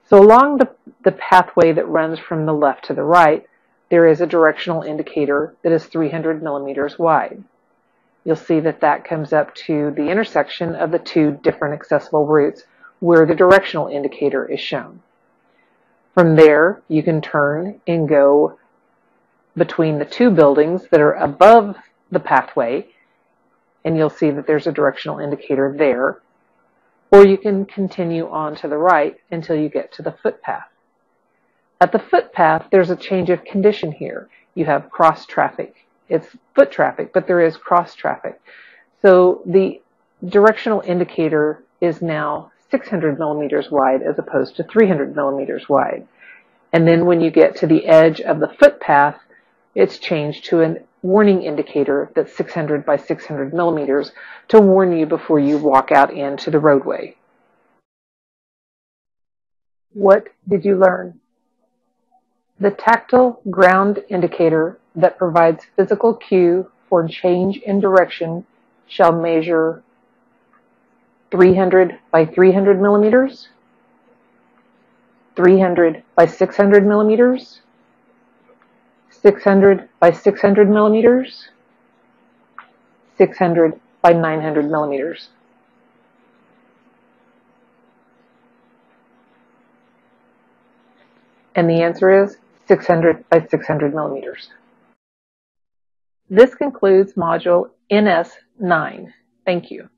Speaker 1: So along the pathway that runs from the left to the right, there is a directional indicator that is 300 millimeters wide. You'll see that that comes up to the intersection of the 2 different accessible routes where the directional indicator is shown. From there, you can turn and go between the 2 buildings that are above the pathway, and you'll see that there's a directional indicator there, or you can continue on to the right until you get to the footpath. At the footpath, there's a change of condition here. You have cross traffic. It's foot traffic, but there is cross traffic. So the directional indicator is now 600 millimeters wide as opposed to 300 millimeters wide. And then when you get to the edge of the footpath, it's changed to a warning indicator that's 600 by 600 millimeters to warn you before you walk out into the roadway. What did you learn? The tactile ground indicator that provides physical cue for change in direction shall measure 300 by 300 millimeters, 300 by 600 millimeters, 600 by 600 millimeters, 600 by 900 millimeters. And the answer is 600 by 600 millimeters. This concludes module NS9. Thank you.